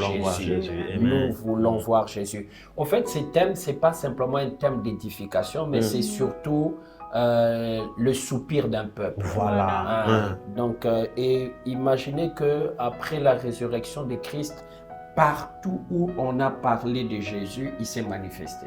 Jésus. Nous voulons voir Jésus. En fait, ce thème, ce n'est pas simplement un thème d'édification, mais c'est surtout le soupir d'un peuple. Voilà. Donc, et imaginez qu'après la résurrection de Christ, partout où on a parlé de Jésus, il s'est manifesté.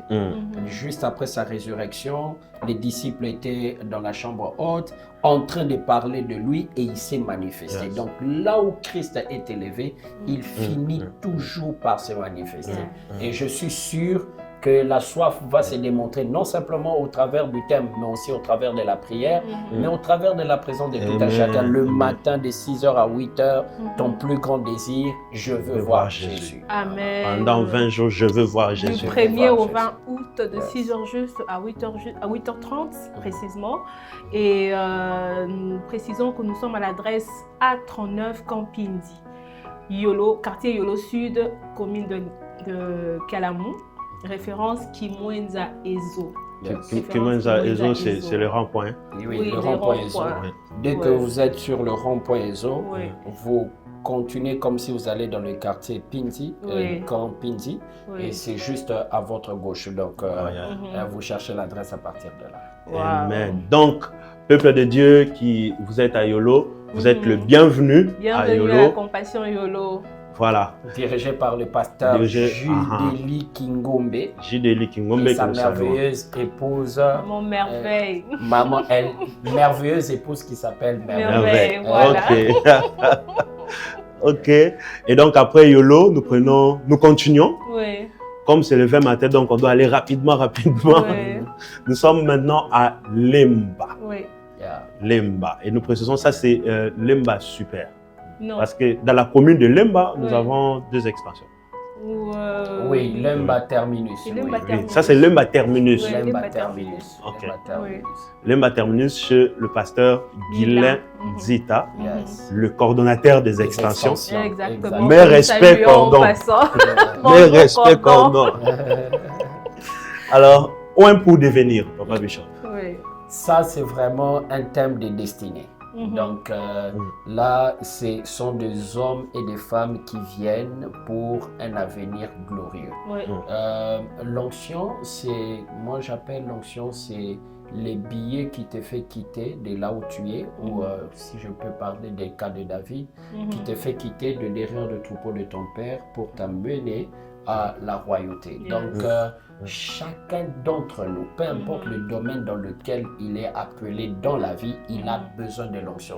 Juste après sa résurrection, les disciples étaient dans la chambre haute, en train de parler de lui, et il s'est manifesté. Donc là où Christ est élevé, il finit toujours par se manifester. Et je suis sûr que la soif va se démontrer non simplement au travers du thème, mais aussi au travers de la prière, mais au travers de la présence de tout un chacun. Le matin de 6h à 8h, ton plus grand désir, je veux voir Jésus. Amen. Pendant 20 jours, je veux voir Jésus. Du 1er au 20 août, de 6h juste à 8h30 précisément. Et nous précisons que nous sommes à l'adresse A39 Campindi, Yolo, quartier Yolo Sud, commune de Kalamou. Référence Kimwenza Ezo. Kimwenza Ezo, c'est le rond-point. Oui, le rond-point Ezo. Dès que vous êtes sur le rond-point Ezo, vous continuez comme si vous allez dans le quartier Pindi, Camp Pindi, et c'est juste à votre gauche. Donc, vous cherchez l'adresse à partir de là. Amen. Donc, peuple de Dieu qui vous êtes à Yolo, vous êtes le bienvenu à Yolo. Bienvenue à la Compassion Yolo. Voilà. Dirigé par le pasteur Judeli Kingombe. Judeli Kingombe, et sa merveilleuse épouse. Mon merveille. Maman, merveilleuse épouse qui s'appelle Merveille. Voilà. Ok. Et donc après Yolo, nous continuons. Oui. Comme c'est le 20 matin, donc on doit aller rapidement. Oui. Nous sommes maintenant à Lemba. Oui. Lemba. Et nous précisons ça, c'est Lemba Super. Non. Parce que dans la commune de Lemba, nous avons 2 extensions. Oui, Lemba Terminus. Oui. Ça, c'est Lemba Terminus. Oui, Lemba Terminus. Okay. Lemba Terminus chez le pasteur Guylain Zita, le coordonnateur des extensions. Exactement. Mes respects, cordon. Mes respects, cordon. Alors, un pour devenir, Papa Bishop. Oui. Ça, c'est vraiment un thème de destinée. Donc là, ce sont des hommes et des femmes qui viennent pour un avenir glorieux. L'onction, moi j'appelle l'onction, c'est les billets qui te fait quitter de là où tu es, ou si je peux parler des cas de David, qui te fait quitter de derrière le troupeau de ton père pour t'amener à la royauté. Donc, chacun d'entre nous, peu importe le domaine dans lequel il est appelé dans la vie, il a besoin de l'onction.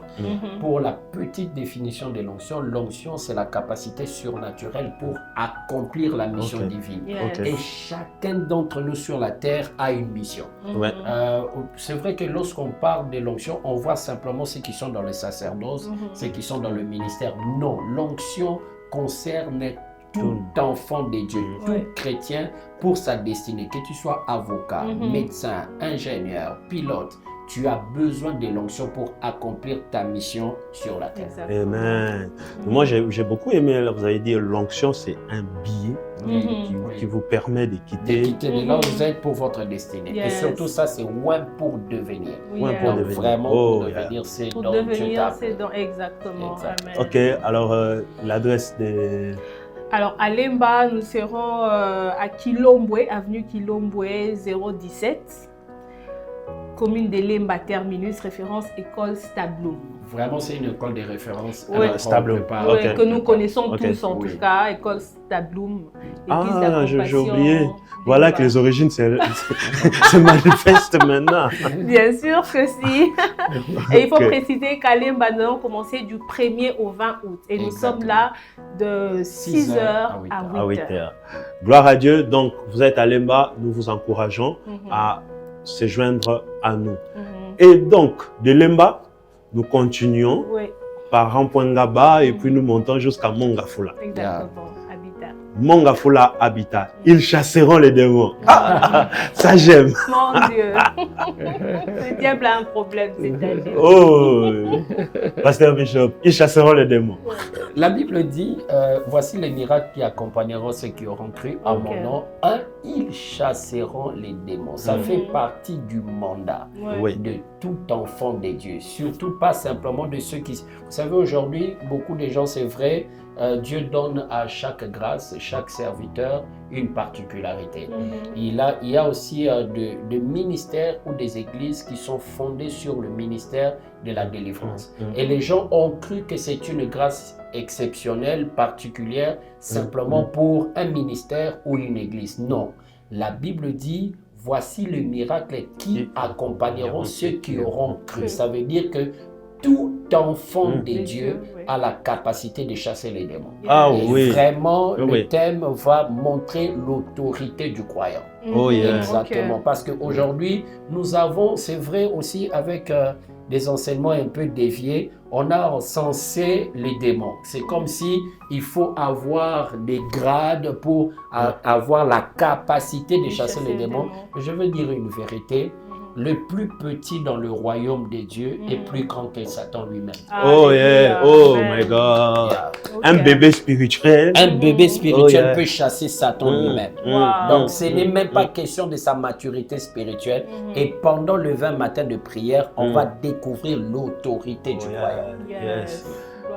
Pour la petite définition de l'onction, l'onction, c'est la capacité surnaturelle pour accomplir la mission divine. Et chacun d'entre nous sur la terre a une mission. C'est vrai que lorsqu'on parle de l'onction, on voit simplement ceux qui sont dans le sacerdoce, ceux qui sont dans le ministère. Non, l'onction concerne tout enfant de Dieu, tout chrétien pour sa destinée. Que tu sois avocat, médecin, ingénieur, pilote, tu as besoin de l'onction pour accomplir ta mission sur la terre. Amen. Moi, j'ai beaucoup aimé, vous avez dit, l'onction, c'est un billet qui vous permet de quitter. De quitter de là où vous êtes pour votre destinée. Et surtout, ça, c'est ouais pour devenir. Vraiment, pour devenir, c'est pour dans devenir, c'est dans... Exactement. Amen. Ok, alors l'adresse de... Alors, à Lemba, nous serons à Kilombwe, avenue Kilombwe 017, commune de Lemba Terminus, référence école Stabloum. Vraiment, c'est une école de référence. Stabloum. Que nous connaissons tous, en tout cas, école Stabloum. J'ai oublié. Voilà que les origines se manifestent maintenant. Bien sûr que si. Et il faut préciser qu'à Lemba, nous avons commencé du 1er au 20 août. Et nous sommes là de 6h à 8h. Gloire à Dieu. Donc, vous êtes à Lemba, nous vous encourageons à se joindre à nous. Et donc, de Lemba, nous continuons par Rampoingaba et puis nous montons jusqu'à Mongafula. Exactement, Habitat. Mongafula Habitat. Ils chasseront les démons. Ça j'aime. Mon Dieu. Le diable a un problème, c'est-à-dire. Oh, Pasteur Bishop, ils chasseront les démons. La Bible dit, voici les miracles qui accompagneront ceux qui auront cru à mon nom. Ils chasseront les démons. Ça fait partie du mandat de tout enfant de Dieu. Surtout pas simplement de ceux qui... Vous savez, aujourd'hui, beaucoup de gens, c'est vrai, Dieu donne à chaque grâce, chaque serviteur, une particularité. Il y a aussi des ministères ou des églises qui sont fondées sur le ministère de la délivrance. Et les gens ont cru que c'est une grâce exceptionnelle, particulière, simplement pour un ministère ou une église. Non. La Bible dit, voici le miracle qui accompagneront ceux qui auront cru. Ça veut dire que tout enfant de Dieu a la capacité de chasser les démons. Et vraiment, le thème va montrer l'autorité du croyant. Exactement. Parce qu'aujourd'hui, nous avons, c'est vrai aussi avec des enseignements un peu déviés, on a censé les démons. C'est comme si il faut avoir des grades pour avoir la capacité de chasser les démons. Je veux dire une vérité. Le plus petit dans le royaume des dieux est plus grand que Satan lui-même. Oh my God. Un bébé spirituel. Un bébé spirituel peut chasser Satan lui-même. Donc ce n'est même pas question de sa maturité spirituelle. Et pendant le 20 matin de prière, on va découvrir l'autorité du royaume.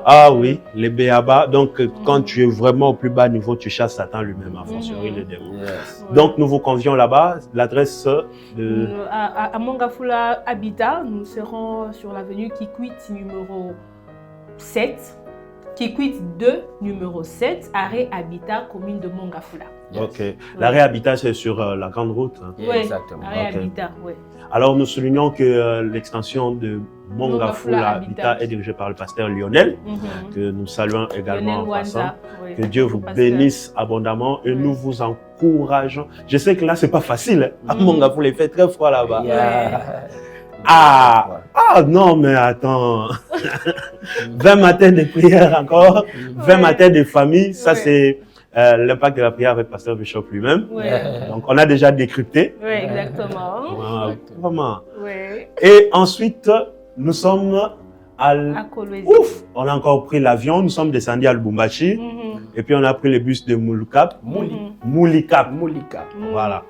Ah oui, les béaba. Donc, quand tu es vraiment au plus bas niveau, tu chasses Satan lui-même, à fortiori le démon. Donc, nous vous convions là-bas. L'adresse de... À Mongafula Habitat, nous serons sur l'avenue Kikwit numéro 7. Kikwit 2, numéro 7, arrêt Habitat, commune de Mongafula. Ok. L'arrêt Habitat, c'est sur la grande route. Oui, exactement. Arrêt Habitat, oui. Alors, nous soulignons que l'extension de Mongafula Habitat est dirigée par le pasteur Lionel, que nous saluons également en passant. Que Dieu vous bénisse abondamment et nous vous encourageons. Je sais que là, c'est pas facile. À Mongafula, il fait très froid là-bas. Non, mais attends. 20 matins de prière encore, 20 matins de famille, ça c'est l'impact de la prière avec Pasteur Bishop lui-même. Donc, on a déjà décrypté. Oui, exactement. Vraiment. Oui. Et ensuite, nous sommes à Kolwezi. Ouf! On a encore pris l'avion, nous sommes descendus à Lubumbashi. Et puis, on a pris le bus de Moulikap. Moulikap. Voilà.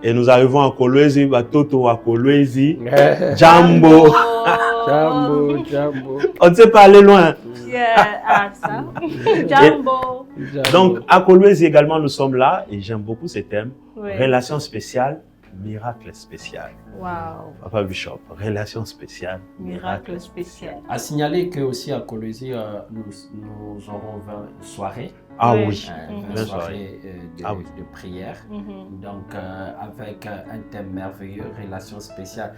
Et nous arrivons à Kolwezi, Batoto à Kolwezi. Jambo. Jambo. On ne sait pas aller loin. Ça. Jambo. Donc, à Kolwezi également, nous sommes là. Et j'aime beaucoup ce thème. Relation spéciale, miracle spécial. Wow. Papa Bishop, relation spéciale, miracle spécial. À signaler que aussi à Kolwezi, nous aurons 20 soirées. Ah oui, 20 soirées de prière. Donc, avec un thème merveilleux, relation spéciale.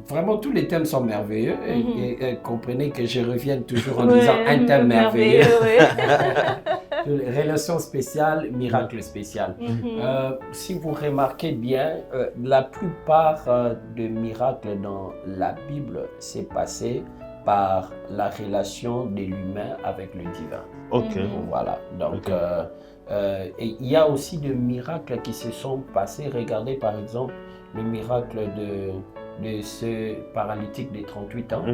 Vraiment, tous les thèmes sont merveilleux. Et comprenez que je reviens toujours en disant un thème merveilleux. Relation spéciale, miracle spécial. Si vous remarquez bien, la plupart des miracles dans la Bible s'est passé par la relation de l'humain avec le divin. Ok. Voilà. Donc, et il y a aussi des miracles qui se sont passés. Regardez par exemple le miracle de ce paralytique de 38 ans.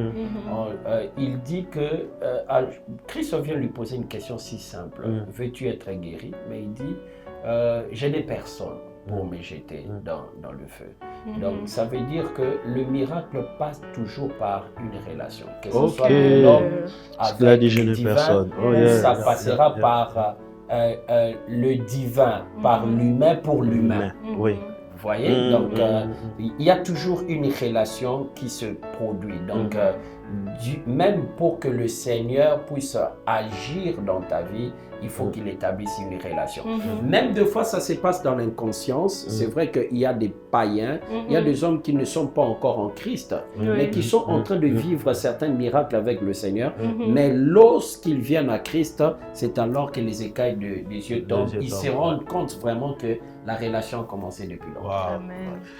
Il dit que Christ vient lui poser une question si simple. Veux-tu être guéri? Mais il dit, j'ai des personnes pour me jeter dans le feu. Donc, ça veut dire que le miracle passe toujours par une relation. Que ce soit l'homme avec le divin, ça passera par le divin, par l'humain pour l'humain. Oui. Vous voyez? Donc, il y a toujours une relation qui se produit. Donc, même pour que le Seigneur puisse agir dans ta vie, il faut qu'il établisse une relation. Même des fois, ça se passe dans l'inconscience. C'est vrai qu'il y a des païens, il y a des hommes qui ne sont pas encore en Christ, mais qui sont en train de vivre certains miracles avec le Seigneur. Mais lorsqu'ils viennent à Christ, c'est alors que les écailles des yeux tombent. Ils se rendent compte vraiment que la relation a commencé depuis longtemps. Wow.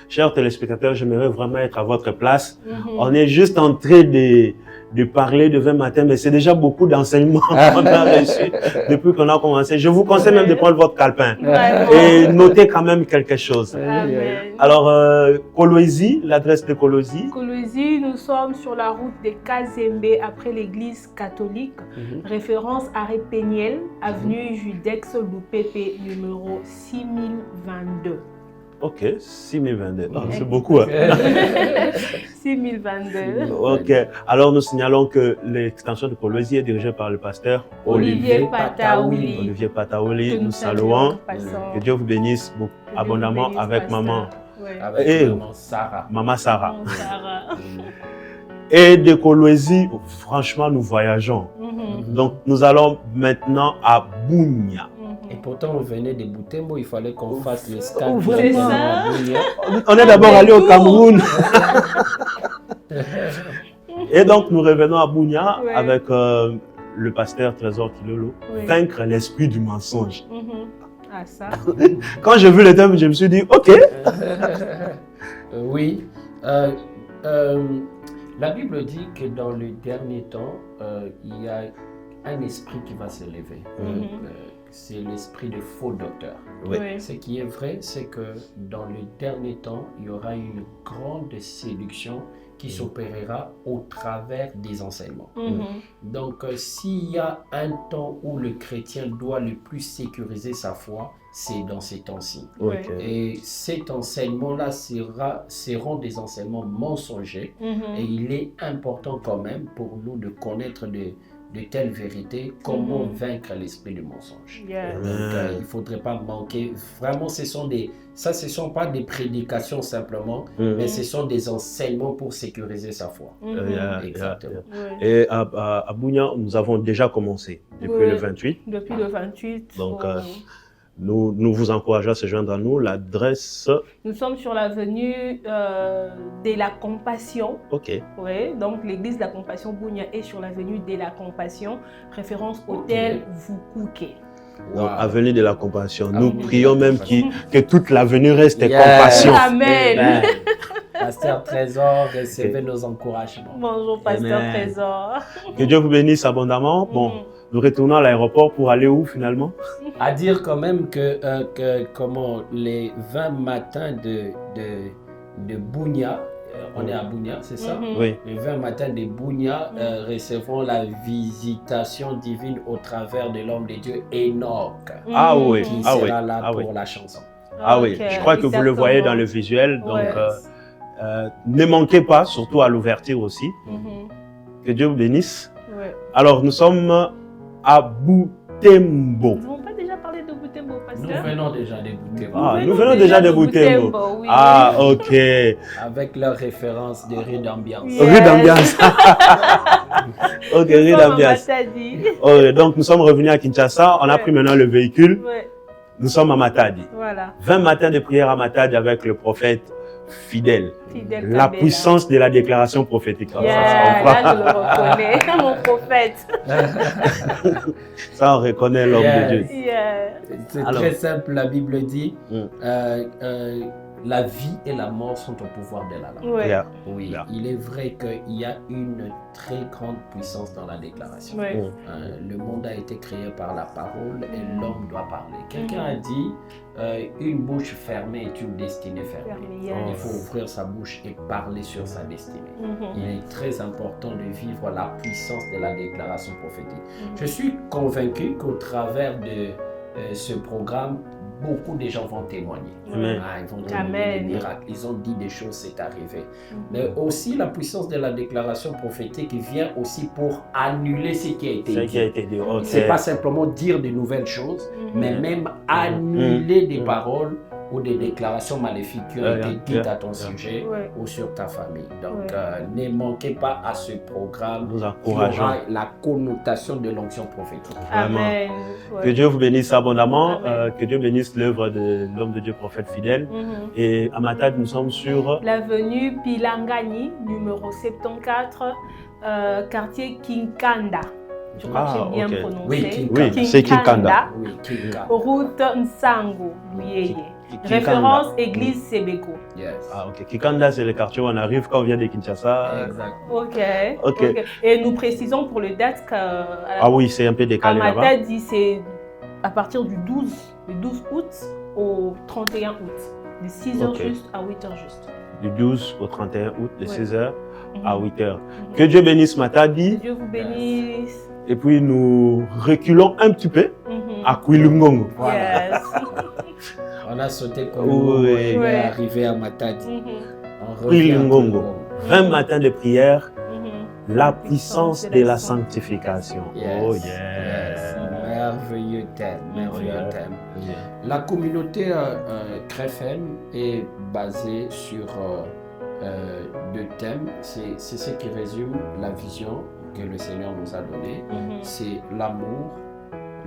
Chers téléspectateurs, j'aimerais vraiment être à votre place. On est juste en train de parler de 20 matins, mais c'est déjà beaucoup d'enseignements qu'on a reçus depuis qu'on a commencé. Je vous conseille même de prendre votre calepin et noter quand même quelque chose. Alors, Kolwezi, l'adresse de Kolwezi. Kolwezi, nous sommes sur la route de Kazembe après l'église catholique, référence arrêt Péniel, avenue Judex Loupepe, numéro 6022. Ok, 6022. C'est beaucoup. Hein? 6022. Ok. Alors, nous signalons que l'extension de Kolwezi est dirigée par le pasteur Olivier Pataouli. Olivier Pataouli, nous saluons. Que Dieu vous bénisse abondamment avec maman. Avec maman Sarah. Maman Sarah. Et de Kolwezi, franchement, nous voyageons. Donc, nous allons maintenant à Bunia. Et pourtant, on venait de Butembo, il fallait qu'on fasse le scan. C'est ça. On est d'abord allé au Cameroun. Et donc, nous revenons à Bunia avec le pasteur Trésor Kilolo. Vaincre l'esprit du mensonge. Ah, ça. Quand j'ai vu le thème, je me suis dit, ok. Oui. La Bible dit que dans le dernier temps, il y a un esprit qui va se lever. C'est l'esprit de faux docteurs. Ce qui est vrai, c'est que dans le dernier temps, il y aura une grande séduction qui s'opérera au travers des enseignements. Donc, s'il y a un temps où le chrétien doit le plus sécuriser sa foi, c'est dans ces temps-ci. Et cet enseignement-là seront des enseignements mensongers. Et il est important quand même pour nous de connaître de telles vérités, comment vaincre l'esprit du mensonge. Donc, il ne faudrait pas manquer. Vraiment, ce ne sont pas des prédications simplement, mais ce sont des enseignements pour sécuriser sa foi. Exactement. Et à Bunia, nous avons déjà commencé depuis le 28. Depuis le 28. Donc, nous vous encourageons à se joindre à nous. L'adresse... Nous sommes sur l'avenue de la Compassion. Ok. Oui, donc l'église de la Compassion Bunia est sur l'avenue de la Compassion, référence hôtel Vukouké. Donc, avenue de la Compassion. Nous prions même que toute l'avenue reste compassion. Amen. Pasteur Trésor, recevez nos encouragements. Bonjour, Pasteur Trésor. Que Dieu vous bénisse abondamment. Bon, nous retournons à l'aéroport pour aller où finalement? À dire quand même que comment les 20 matins de Bunia, on est à Bunia, c'est ça? Oui. Les 20 matins de Bunia recevront la visitation divine au travers de l'homme de Dieu Enoch. Ah oui, qui sera là pour la chanson. Ah oui, je crois que vous le voyez dans le visuel, donc ne manquez pas, surtout à l'ouverture aussi. Que Dieu vous bénisse. Alors nous sommes à Butembo. Nous n'avons pas déjà parlé de Butembo, pasteur? Nous venons déjà de Butembo. Nous venons déjà de Butembo. Oui. Ah, ok. Avec leur référence de rue d'ambiance. Yes. Rue d'ambiance. Ok, rue d'ambiance. Donc nous sommes revenus à Kinshasa. On a pris maintenant le véhicule. Nous sommes à Matadi. Voilà. 20 matins de prière à Matadi avec le prophète fidèle. La Kabela. puissance de la déclaration prophétique. Là, je le reconnais, mon prophète. Ça, on reconnaît l'homme de Dieu. C'est très simple, la Bible dit la vie et la mort sont au pouvoir de la langue. Oui, il est vrai qu'il y a une très grande puissance dans la déclaration. Le monde a été créé par la parole et l'homme doit parler. Quelqu'un a dit une bouche fermée est une destinée fermée. Il faut ouvrir sa bouche et parler sur sa destinée. Il est très important de vivre la puissance de la déclaration prophétique. Je suis convaincu qu'au travers de ce programme, beaucoup de gens vont témoigner. Ils vont témoigner des miracles. Ils ont dit des choses, c'est arrivé. Mais aussi, la puissance de la déclaration prophétique vient aussi pour annuler ce qui a été dit. C'est pas simplement dire de nouvelles choses, mais même annuler des paroles ou des déclarations maléfiques qui ont été dites à ton sujet ou sur ta famille. Donc, ne manquez pas à ce programme. Nous encourageons la connotation de l'onction prophétique. Amen. Que Dieu vous bénisse abondamment, que Dieu bénisse l'œuvre de l'homme de Dieu prophète fidèle. Et à Matadi, nous sommes sur l'avenue Pilangani, numéro 74, quartier Kinkanda. Je crois que j'ai bien prononcé. Oui, c'est Kinkanda. Route Nsango, Luyeye. Référence église Sebeko. Ah, ok. Kinkanda, c'est le quartier où on arrive quand on vient de Kinshasa. Ok. Et nous précisons pour le date ah oui, c'est un peu décalé là-bas. Matadi, c'est à partir du 12 août au 31 août. De 6h juste à 8h juste. Du 12 au 31 août, de 6h à 8h. Que Dieu bénisse Matadi. Que Dieu vous bénisse. Et puis nous reculons un petit peu à Kwilungongo. Voilà. On a sauté comme on est arrivé à Matadi. Kwilungongo. 20 matins de prière, la puissance de la sanctification. Oh yes. Merveilleux thème, merveilleux thème. La communauté Crefem est basée sur deux thèmes. C'est ce qui résume la vision que le Seigneur nous a donnée. C'est l'amour,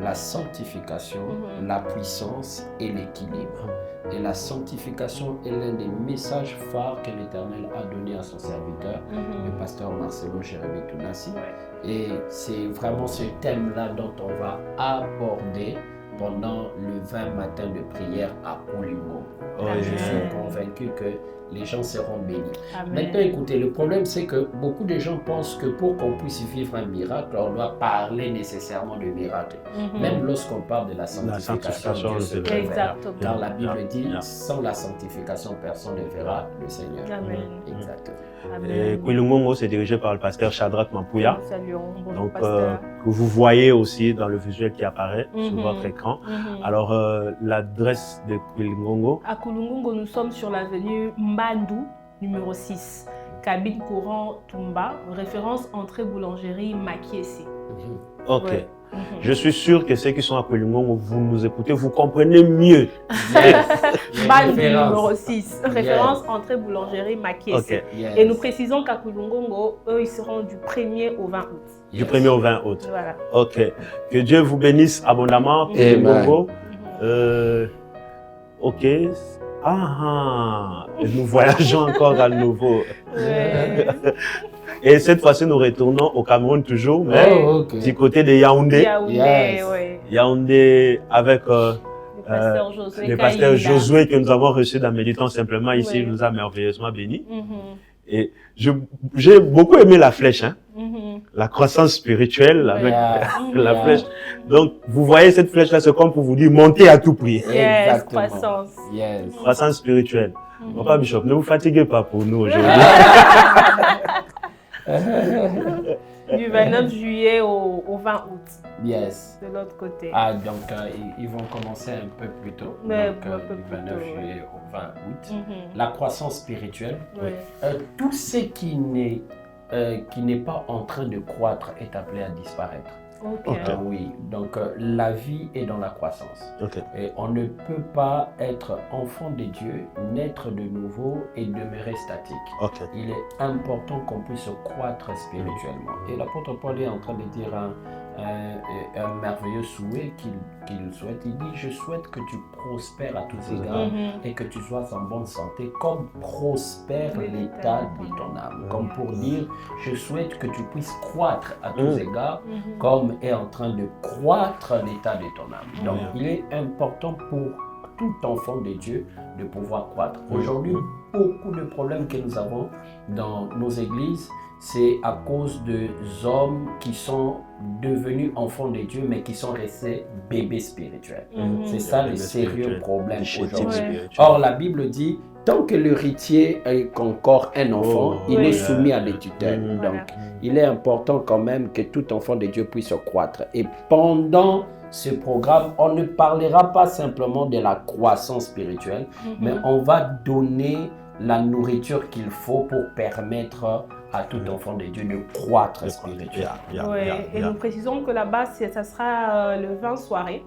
la sanctification, la puissance et l'équilibre. Et la sanctification est l'un des messages phares que l'Éternel a donné à son serviteur, le pasteur Marcelo Jérémie Tounassi. Et c'est vraiment ce thème-là dont on va aborder pendant le 20 matins de prière à Koulingo. Je suis convaincu que les gens seront bénis. Maintenant, écoutez, le problème, c'est que beaucoup de gens pensent que pour qu'on puisse vivre un miracle, on doit parler nécessairement de miracle. Même lorsqu'on parle de la sanctification, Dieu se révèle. Car la Bible dit, sans la sanctification, personne ne verra le Seigneur. Exactement. Et Kwilungongo, c'est dirigé par le pasteur Shadrach Mampouya. Donc, que vous voyez aussi dans le visuel qui apparaît sur votre écran. Alors, l'adresse de Kwilungongo. À Kwilungongo, nous sommes sur l'avenue Mbandou, numéro 6. Cabine courant Tumba, référence entrée boulangerie Makiesi. Ok. Je suis sûr que ceux qui sont à Kwilungongo, vous nous écoutez, vous comprenez mieux. Mbandou, numéro 6, référence entrée boulangerie Makiesi. Et nous précisons qu'à Kwilungongo, eux, ils seront du 1er au 20 août. Du 1er au 20 août. Voilà. Ok. Que Dieu vous bénisse abondamment. Kwilungongo. Ok. Nous voyageons encore à nouveau. Et cette fois-ci, nous retournons au Cameroun toujours, mais du côté de Yaoundé. Yaoundé avec le pasteur Josué que nous avons reçu dans Méditant Simplement ici, il nous a merveilleusement bénis. Et j'ai beaucoup aimé la flèche, hein. La croissance spirituelle avec la flèche. Donc, vous voyez cette flèche-là, c'est comme pour vous dire, montez à tout prix. Yes, croissance. Yes. Croissance spirituelle. Papa Bishop, ne vous fatiguez pas pour nous aujourd'hui. Du 29 juillet au 20 août. Yes. De l'autre côté. Ah, donc ils vont commencer un peu plus tôt. Mais donc, du 29 juillet au 20 août. La croissance spirituelle. Tout ce qui n'est pas en train de croître est appelé à disparaître. Oui, donc la vie est dans la croissance. Et on ne peut pas être enfant de Dieu, naître de nouveau et demeurer statique. Il est important qu'on puisse croître spirituellement. Et l'apôtre Paul est en train de dire un merveilleux souhait qu'il souhaite. Il dit, je souhaite que tu prospères à tous égards et que tu sois en bonne santé, comme prospère l'état de ton âme. Comme pour dire, je souhaite que tu puisses croître à tous égards, comme est en train de croître l'état de ton âme. Donc, il est important pour tout enfant de Dieu de pouvoir croître. Aujourd'hui, beaucoup de problèmes que nous avons dans nos églises, c'est à cause des hommes qui sont devenus enfants de Dieu, mais qui sont restés bébés spirituels. C'est ça le sérieux problème aujourd'hui. Or, la Bible dit, tant que l'héritier est encore un enfant, il est soumis à des tutelles. Donc, il est important quand même que tout enfant de Dieu puisse croître. Et pendant ce programme, on ne parlera pas simplement de la croissance spirituelle, mais on va donner la nourriture qu'il faut pour permettre à tout enfant de Dieu de croître spirituellement. Et nous précisons que là-bas, ça sera le 20 soirées.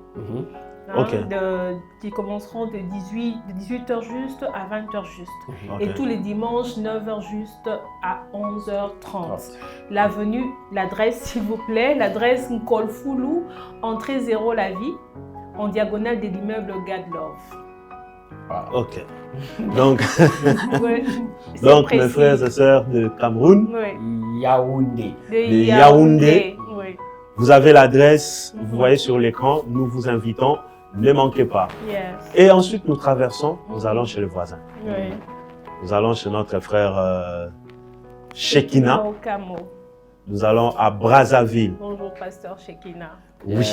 Qui commenceront de 18h juste à 20h juste. Et tous les dimanches, 9h juste à 11h30. L'avenue, l'adresse s'il vous plaît, l'adresse Nkolfoulou, entrée 0 La Vie, en diagonale de l'immeuble Gadlove. Donc, donc mes frères et sœurs de Cameroun, Yaoundé. De Yaoundé. Vous avez l'adresse, vous voyez sur l'écran, nous vous invitons, ne manquez pas. Et ensuite, nous traversons, nous allons chez le voisin. Nous allons chez notre frère Shekina. Nous allons à Brazzaville. Bonjour, pasteur Shekina. Oui.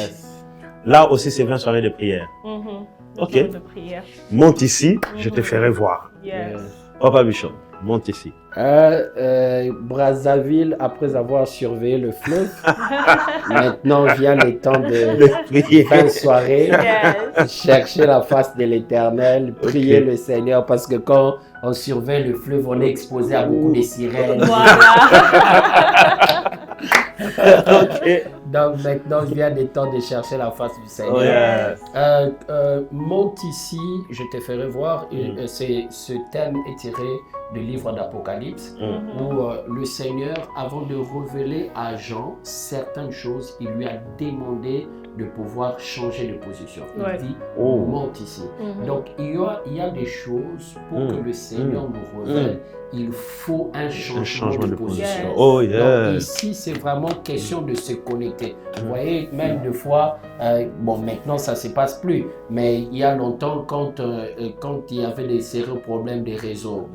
Là aussi, c'est 20 soirées de prière. De prière. Monte ici, je te ferai voir. Papa Bishop, monte ici. Brazzaville, après avoir surveillé le fleuve, maintenant vient le temps de fin de soirée, chercher la face de l'Éternel, prier le Seigneur, parce que quand on surveille le fleuve, on est exposé à beaucoup de sirènes. Donc maintenant vient le temps de chercher la face du Seigneur. Monte ici, je te ferai voir. Ce thème est tiré du livre d'Apocalypse, où le Seigneur, avant de révéler à Jean certaines choses, il lui a demandé de pouvoir changer de position. Il dit, monte ici. Donc il y a des choses pour que le Seigneur nous révèle. Il faut un changement de position. Donc ici, c'est vraiment question de se connecter. Vous voyez, même des fois, maintenant ça ne se passe plus, mais il y a longtemps, quand il y avait des sérieux problèmes de réseau,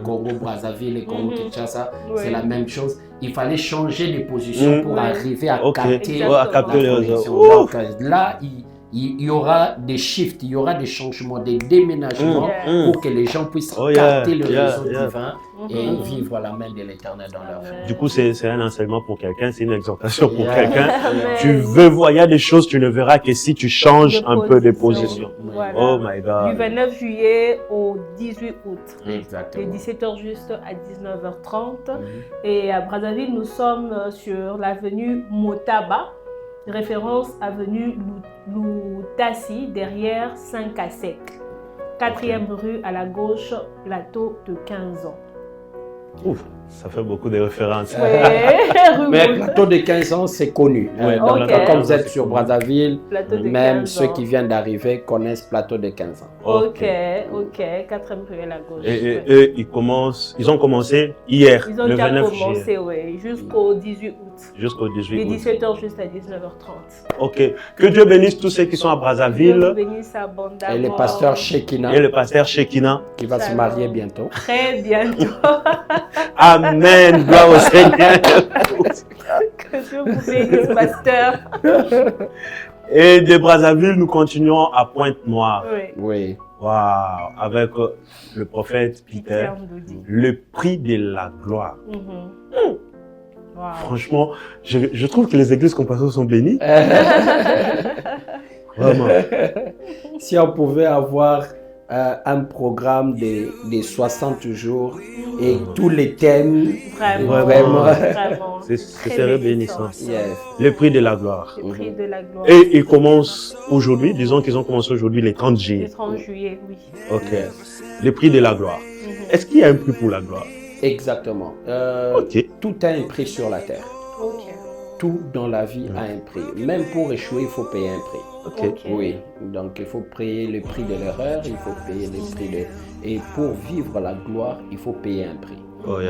Congo, Brazzaville et Congo, Kinshasa, c'est la même chose. Il fallait changer de position pour arriver à capter la connexion. Donc là, il y aura des shifts, il y aura des changements, des déménagements pour que les gens puissent capter le réseau divin et vivre la main de l'Éternel dans leur vie. Du coup, c'est un enseignement pour quelqu'un, c'est une exhortation pour quelqu'un. Tu veux voir, il y a des choses que tu ne verras que si tu changes un peu de position. Oh my God. Du 29 juillet au 18 août. Exactement. De 17h juste à 19h30. Et à Brazzaville, nous sommes sur l'avenue Motaba. Référence avenue Loutassi, derrière 5 à sec. 4e rue à la gauche, plateau de 15 ans. Ça fait beaucoup de références. Mais plateau de 15 ans, c'est connu. Comme vous êtes sur Brazzaville, même ceux qui viennent d'arriver connaissent plateau de 15 ans. Ok. 4e ruelle à gauche. Et eux, ils ont commencé hier, ils ont le 29 juillet. Ils ont commencé, oui, jusqu'au 18 août. Jusqu'au 18 août. De 17h jusqu'à 19h30. Ok. Que Dieu bénisse tous ceux qui sont à Brazzaville. Que Dieu bénisse abondamment. Et le pasteur Shekina. Et le pasteur Shekina. Qui va se marier bientôt. Très bientôt. Amen. Gloire au Seigneur. Que Dieu vous bénisse, pasteur. Et de Brazzaville, nous continuons à Pointe-Noire. Oui. Waouh, avec le prophète Peter, le prix de la gloire. Wow. Franchement, je trouve que les églises Compassion sont bénies. Vraiment. Si on pouvait avoir un programme de 60 jours et tous les thèmes, vraiment. Ce serait bénissant. Yes. Le prix de la gloire. Le prix de la gloire. Et ils commencent aujourd'hui, disons qu'ils ont commencé aujourd'hui les 30 juillet. Le 30 juillet, oui. Ok. Le prix de la gloire. Est-ce qu'il y a un prix pour la gloire? Exactement. Tout a un prix sur la terre. Tout dans la vie a un prix. Même pour échouer, il faut payer un prix. Oui, donc il faut payer le prix de l'erreur, il faut payer le prix de... Et pour vivre la gloire, il faut payer un prix.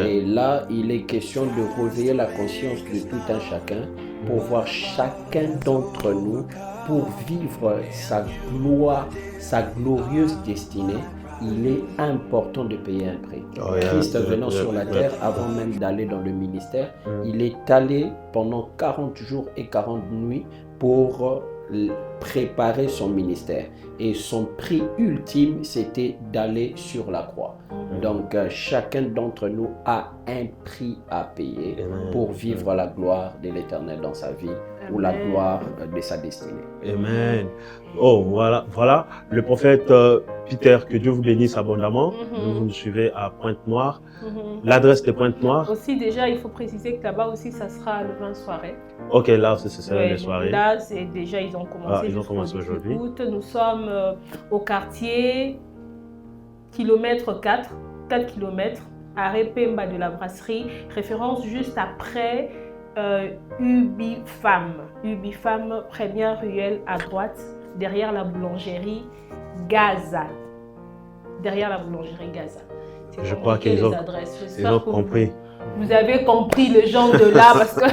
Et là, il est question de réveiller la conscience de tout un chacun pour voir chacun d'entre nous, pour vivre sa gloire, sa glorieuse destinée. Il est important de payer un prix. Christ venant sur la terre, avant même d'aller dans le ministère, il est allé pendant 40 jours et 40 nuits pour préparer son ministère. Et son prix ultime, c'était d'aller sur la croix. Donc, chacun d'entre nous a un prix à payer pour vivre la gloire de l'Éternel dans sa vie ou la gloire de sa destinée. Amen. Oh, voilà. Le prophète Peter, que Dieu vous bénisse abondamment. Vous nous suivez à Pointe-Noire. L'adresse de Pointe-Noire. Aussi, déjà, il faut préciser que là-bas aussi, ça sera le 20 soirée. Ok, là, ce sera les soirées. Là, c'est déjà, ils ont commencé. Ils ont commencé aujourd'hui. Nous sommes au quartier kilomètre 4 km, arrêt Pemba de la brasserie, référence juste après Ubifam, première ruelle à droite, derrière la boulangerie Gaza. Je crois qu'ils ont compris. Vous avez compris le genre de là parce que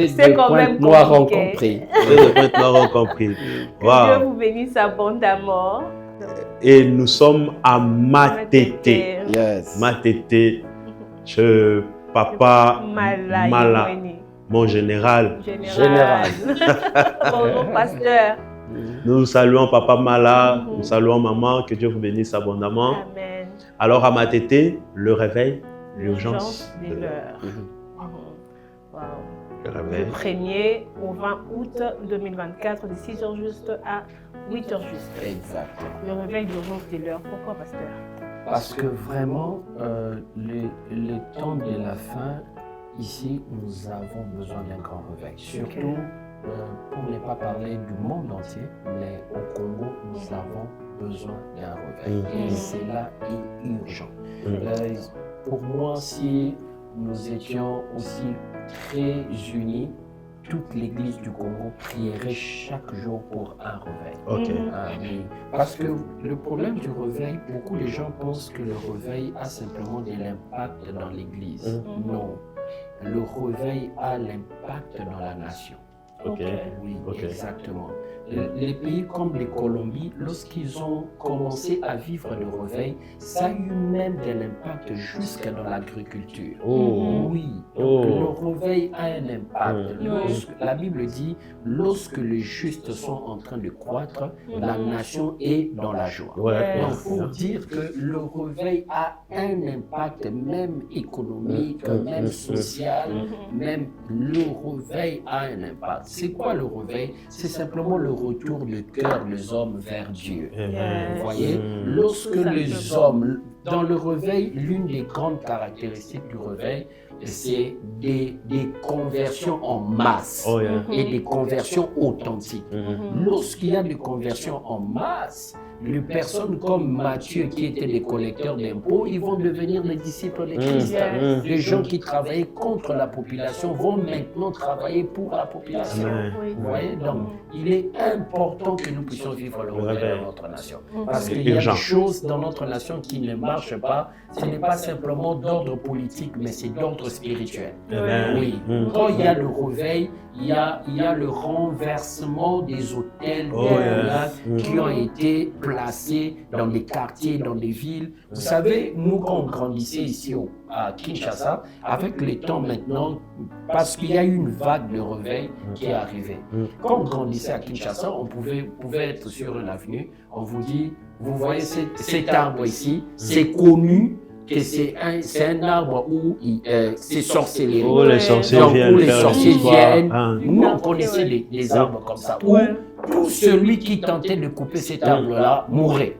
c'est quand même Pointe-Noire ont compris. Les Pointe-Noire ont compris. Que Dieu vous bénisse abondamment. Et nous sommes à Matete. Yes. Matete, chez Papa Mala, mon général. Bonjour, pasteur. Nous saluons Papa Mala, nous saluons Maman, que Dieu vous bénisse abondamment. Amen. Alors à Matete, le réveil, l'urgence de l'heure. Wow. Le réveil. Du 1er au 20 août 2024, de 6h juste à 8h juste. Exact. Le réveil d'urgence de l'heure. Pourquoi, pasteur? Parce que vraiment, le temps de la fin, ici, nous avons besoin d'un grand réveil. Surtout, pour ne pas parler du monde entier, mais au Congo, nous avons besoin d'un réveil. Et cela est urgent. Pour moi, si nous étions aussi très unis, toute l'église du Congo prierait chaque jour pour un réveil. Parce que le problème du réveil, beaucoup de gens pensent que le réveil a simplement de l'impact dans l'église. Non, le réveil a l'impact dans la nation. Oui, exactement. Les pays comme les Colombies, lorsqu'ils ont commencé à vivre le réveil, ça a eu même de l'impact jusque dans l'agriculture. Oui, donc le réveil a un impact. La Bible dit, lorsque les justes sont en train de croître, la nation est dans la joie. Donc pour dire que le réveil a un impact même économique, même social, même le réveil a un impact. C'est quoi le réveil? C'est simplement le retour du cœur des hommes vers Dieu. Vous voyez, lorsque les hommes, dans le réveil, l'une des grandes caractéristiques du réveil, c'est des conversions en masse et des conversions authentiques. Lorsqu'il y a des conversions en masse, les personnes comme Matthieu qui étaient des collecteurs d'impôts, ils vont devenir les disciples de Christ. Les gens qui travaillaient contre la population vont maintenant travailler pour la population. Vous voyez, donc il est important que nous puissions vivre le réveil dans notre nation. Parce qu'il y a des choses dans notre nation qui ne marchent pas. Ce n'est pas simplement d'ordre politique, mais c'est d'ordre spirituel. Oui. Quand il y a le réveil, il y a le renversement des hôtels qui ont été placés dans des quartiers, dans des villes. Vous savez, nous, quand on grandissait ici à Kinshasa, avec le temps maintenant, parce qu'il y a eu une vague de réveil qui est arrivée. Quand on grandissait à Kinshasa, on pouvait être sur une avenue, on vous dit, vous voyez cet arbre ici, c'est connu que c'est un arbre où c'est sorcellerie. Où les sorciers viennent. Nous, on connaissait des arbres comme ça. Où tout celui qui tentait de couper cet arbre-là mourait.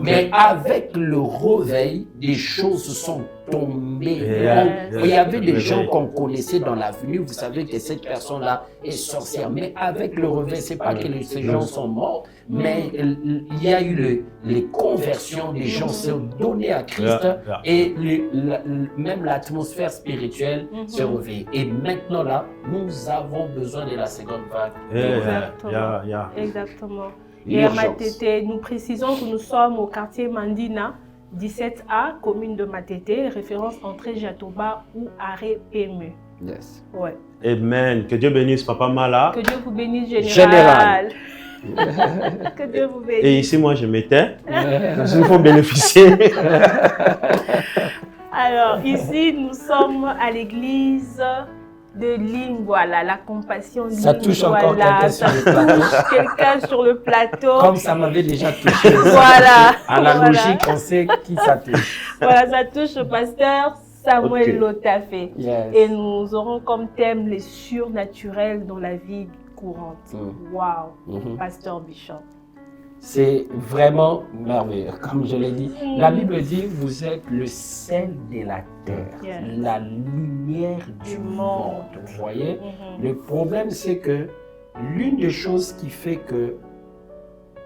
Mais avec le réveil, des choses sont tombées. Il y avait des gens qu'on connaissait dans l'avenue. Vous savez que cette personne-là est sorcière. Mais avec le réveil, c'est pas que ces gens sont morts, mais il y a eu les conversions, des gens se sont donnés à Christ et même l'atmosphère spirituelle se réveille. Et maintenant là, nous avons besoin de la seconde vague. Exactement. Et à Matete, nous précisons que nous sommes au quartier Mandina, 17A, commune de Matete, référence entrée Jatoba ou arrêt PME. Yes. Ouais. Amen. Que Dieu bénisse Papa Mala. Que Dieu vous bénisse, général. Que Dieu vous bénisse. Et ici, moi, je m'étais. Nous faut bénéficier. Alors, ici, nous sommes à l'église de Lingwala, la compassion de Lingwala. Ça touche encore quelqu'un sur le plateau. Comme ça m'avait déjà touché. Voilà. À la logique, on sait qui ça touche. Voilà, ça touche le pasteur Samuel Lotafé. Yes. Et nous aurons comme thème les surnaturels dans la vie courante. Waouh, pasteur Bishop. C'est vraiment merveilleux. Comme je l'ai dit, la Bible dit, vous êtes le sel de la terre, la lumière du monde. Vous voyez, le problème, c'est que l'une des choses qui fait que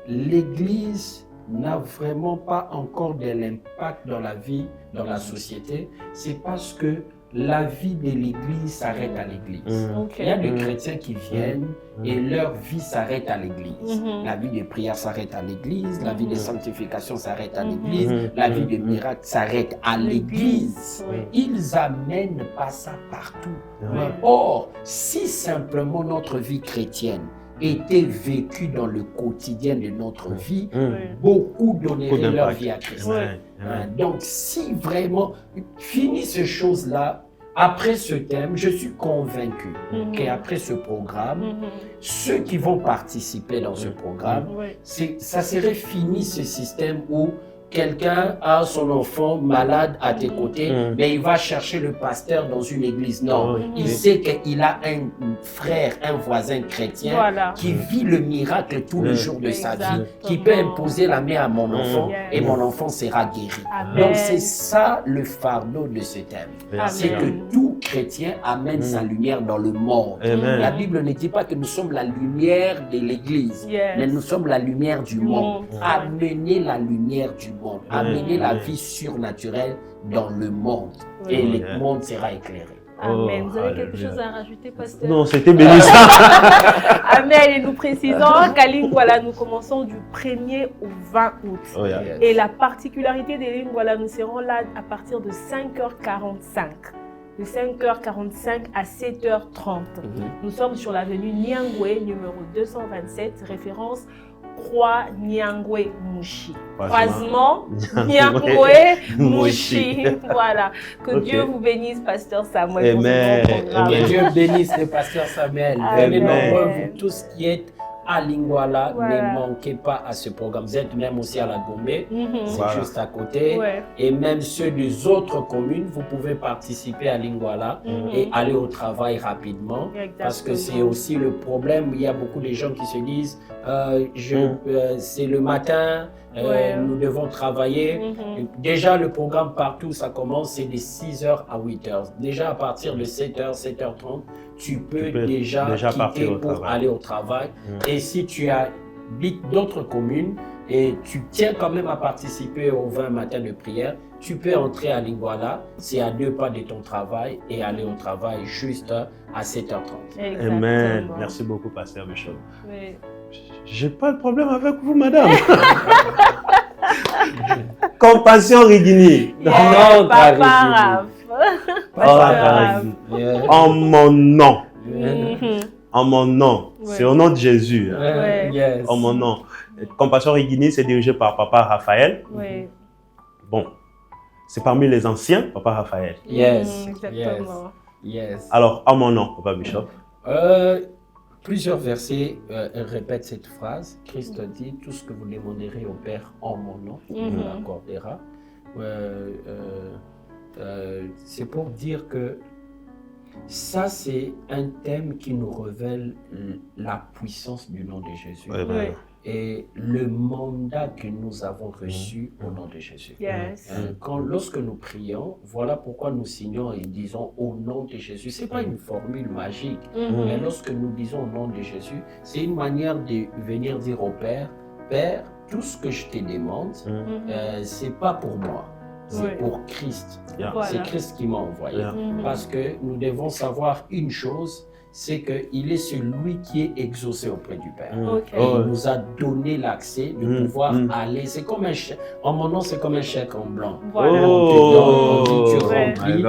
l'Église n'a vraiment pas encore de l'impact dans la vie, dans la société, c'est parce que la vie de l'Église s'arrête à l'Église. Il y a des chrétiens qui viennent et leur vie s'arrête à l'Église. La vie de prière s'arrête à l'Église, la vie de sanctification s'arrête à l'Église, la vie de miracle s'arrête à l'Église. Ils amènent pas ça partout. Or, si simplement notre vie chrétienne était vécue dans le quotidien de notre vie, beaucoup donneraient leur vie à Christ. Donc, si vraiment, fini ces choses-là, après ce thème, je suis convaincu qu'après ce programme, ceux qui vont participer dans ce programme, ça serait fini ce système où quelqu'un a son enfant malade à tes côtés, mais il va chercher le pasteur dans une église. Non, il sait qu'il a un frère, un voisin chrétien qui vit le miracle tous les jours de sa vie, qui peut imposer la main à mon enfant et mon enfant sera guéri. Donc c'est ça le fardeau de ce thème. C'est que tout chrétien amène sa lumière dans le monde. La Bible ne dit pas que nous sommes la lumière de l'église, mais nous sommes la lumière du monde. Amenez la lumière du monde. Amener la vie surnaturelle dans le monde et le monde sera éclairé. Amen. Vous avez quelque chose à rajouter, pasteur? Non, c'était bénissant. Amen. Et nous précisons qu'à Lingwala, nous commençons du 1er au 20 août. Et la particularité de Lingwala, nous serons là à partir de 5h45. De 5h45 à 7h30. Nous sommes sur l'avenue Nyangwe, numéro 227, référence Croix Nyangwe Mouchi. Croisement Nyangwe Mouchi. Voilà. Que Dieu vous bénisse, pasteur Samuel. Amen. Que Dieu bénisse le pasteur Samuel. Venez nombreux, vous tous qui êtes à Lingwala, ne manquez pas à ce programme. Vous êtes même aussi à la Gombe, c'est juste à côté. Et même ceux des autres communes, vous pouvez participer à Lingwala et aller au travail rapidement. Parce que c'est aussi le problème. Il y a beaucoup de gens qui se disent c'est le matin, nous devons travailler. Déjà, le programme partout, ça commence, c'est de 6h à 8h. Déjà, à partir de 7h, 7h30, tu peux déjà quitter pour aller au travail. Et si tu habites d'autres communes, et tu tiens quand même à participer aux 20 matins de prière, tu peux entrer à Lingwala, c'est à 2 pas de ton travail et aller au travail juste à 7h30. Exactement. Amen. Merci beaucoup, Pasteur Bishop. Oui. J'ai pas de problème avec vous, madame. Compassion Rigini. Yeah, Papa Raph. En mon nom. Mhm. En mon nom. Ouais. C'est au nom de Jésus. Hein. Ouais. Yes. En mon nom. Compassion Rigini, c'est dirigé par Papa Raphaël. Oui. Bon, c'est parmi les anciens, Papa Raphaël. Yes. Exactement. Yes. Alors, en mon nom, Papa Bishop. Plusieurs versets répètent cette phrase. Christ dit, tout ce que vous demanderez au Père en mon nom, il vous l'accordera. C'est pour dire que ça, c'est un thème qui nous révèle la puissance du nom de Jésus. Ouais, Oui. Et le mandat que nous avons reçu au nom de Jésus. Yes. Lorsque nous prions, voilà pourquoi nous signons et disons au nom de Jésus. Ce n'est pas une formule magique, mais lorsque nous disons au nom de Jésus, c'est une manière de venir dire au Père, Père, tout ce que je te demande, ce n'est pas pour moi, c'est pour Christ. Voilà. C'est Christ qui m'a envoyé. Parce que nous devons savoir une chose, c'est qu'il est celui qui est exaucé auprès du Père. Ok. Et il nous a donné l'accès de pouvoir aller. C'est comme un chèque. En mon nom, c'est comme un chèque en blanc. Voilà. On te donne, on dit, tu Ouais. remplis.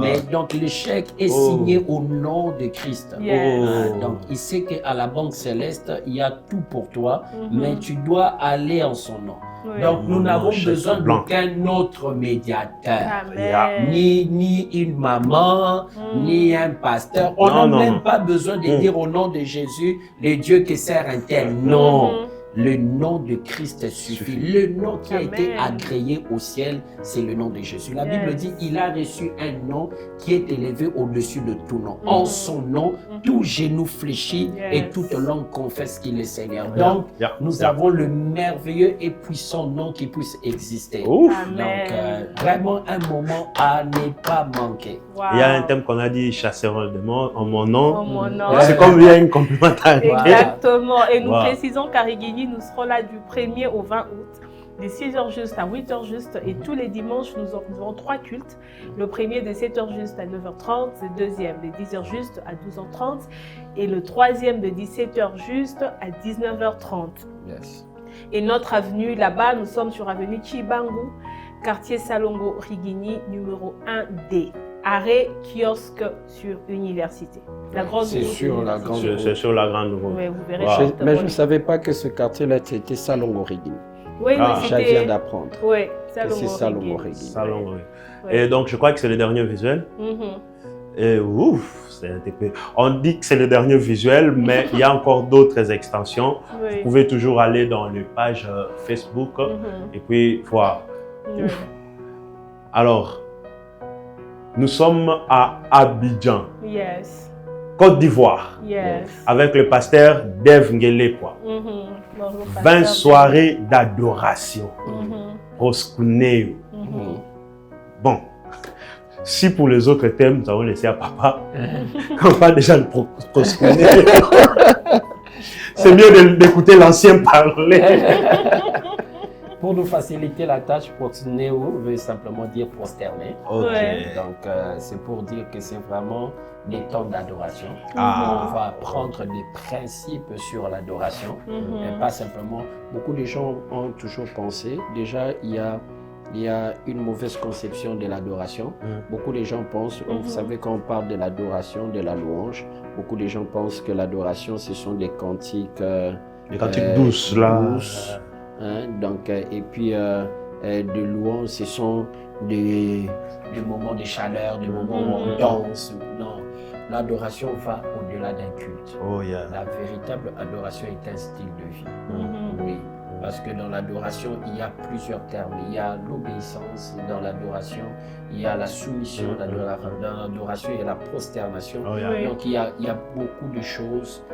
Mais donc le chèque est signé au nom de Christ. Yes. Donc il sait qu'à la Banque Céleste, il y a tout pour toi, mais tu dois aller en son nom. Oui. Donc nous n'avons chèque besoin blanc. d'aucun autre médiateur. Amen. Ni une maman, ni un pasteur. On n'a même pas besoin de dire au nom de Jésus, le Dieu qui sert un tel. Non. Le nom de Christ suffit. Le nom qui a été agréé au ciel, c'est le nom de Jésus. La Bible dit, il a reçu un nom qui est élevé au-dessus de tout nom. En son nom, tout genou fléchit et toute langue confesse qu'il est Seigneur. Donc, nous avons le merveilleux et puissant nom qui puisse exister. Ouf. Donc, vraiment un moment à ne pas manquer. Wow. Il y a un thème qu'on a dit, chasseront le démon, en mon nom. En mon nom. C'est comme il y a une complémentarité. Exactement. Et nous Wow. précisons qu'à Rigini, nous serons là du 1er au 20 août, de 6h juste à 8h juste. Et tous les dimanches, nous aurons 3 cultes. Le premier de 7h juste à 9h30, le deuxième de 10h juste à 12h30 et le troisième de 17h juste à 19h30. Yes. Et notre avenue, là-bas, nous sommes sur avenue Chibangu, quartier Salongo Rigini, numéro 1D. Arrêt kiosque sur Université. La grande C'est route sur la grande Université. C'est sur la grande route. Oui, vous verrez. Wow. juste Mais je ne avant. savais pas que ce quartier-là était Salongo Rigini. Oui, Ah, oui, Je viens c'était... d'apprendre Oui, que c'est Salongo Salongo Rigini. Salon, oui. Ouais. Et donc, je crois que c'est le dernier visuel. Et ouf, c'est un peu... On dit que c'est le dernier visuel, mais il y a encore d'autres extensions. Vous Oui. pouvez toujours aller dans les pages Facebook et puis voir. Oui. Alors, nous sommes à Abidjan, Yes. Côte d'Ivoire, Yes. avec le pasteur Dave Ngelepwa. Bonjour, 20 pasteur. soirées d'adoration. Roskuneo. Bon, si pour les autres thèmes, nous allons laisser à papa, on va déjà le Roskuneo. C'est mieux d'écouter l'ancien parler. Pour nous faciliter la tâche, Proxneo veut simplement dire prosterner. Ok. Ouais. Donc, c'est pour dire que c'est vraiment des temps d'adoration. Ah. On va apprendre des principes sur l'adoration. Et pas simplement. Beaucoup de gens ont toujours pensé, déjà, il y a une mauvaise conception de l'adoration. Beaucoup de gens pensent, vous savez, quand on parle de l'adoration, de la louange, beaucoup de gens pensent que l'adoration, ce sont des cantiques. Les cantiques douces, là. douces. Hein, donc, et puis, de louange, ce sont des moments de chaleur, des moments où on danse. Non, l'adoration va au-delà d'un culte. Oh, yeah. La véritable adoration est un style de vie. Oui, parce que dans l'adoration, il y a plusieurs termes. Il y a l'obéissance dans l'adoration, il y a la soumission dans l'adoration, il y a la prosternation. Oh, yeah. Oui. Donc, il y a beaucoup de choses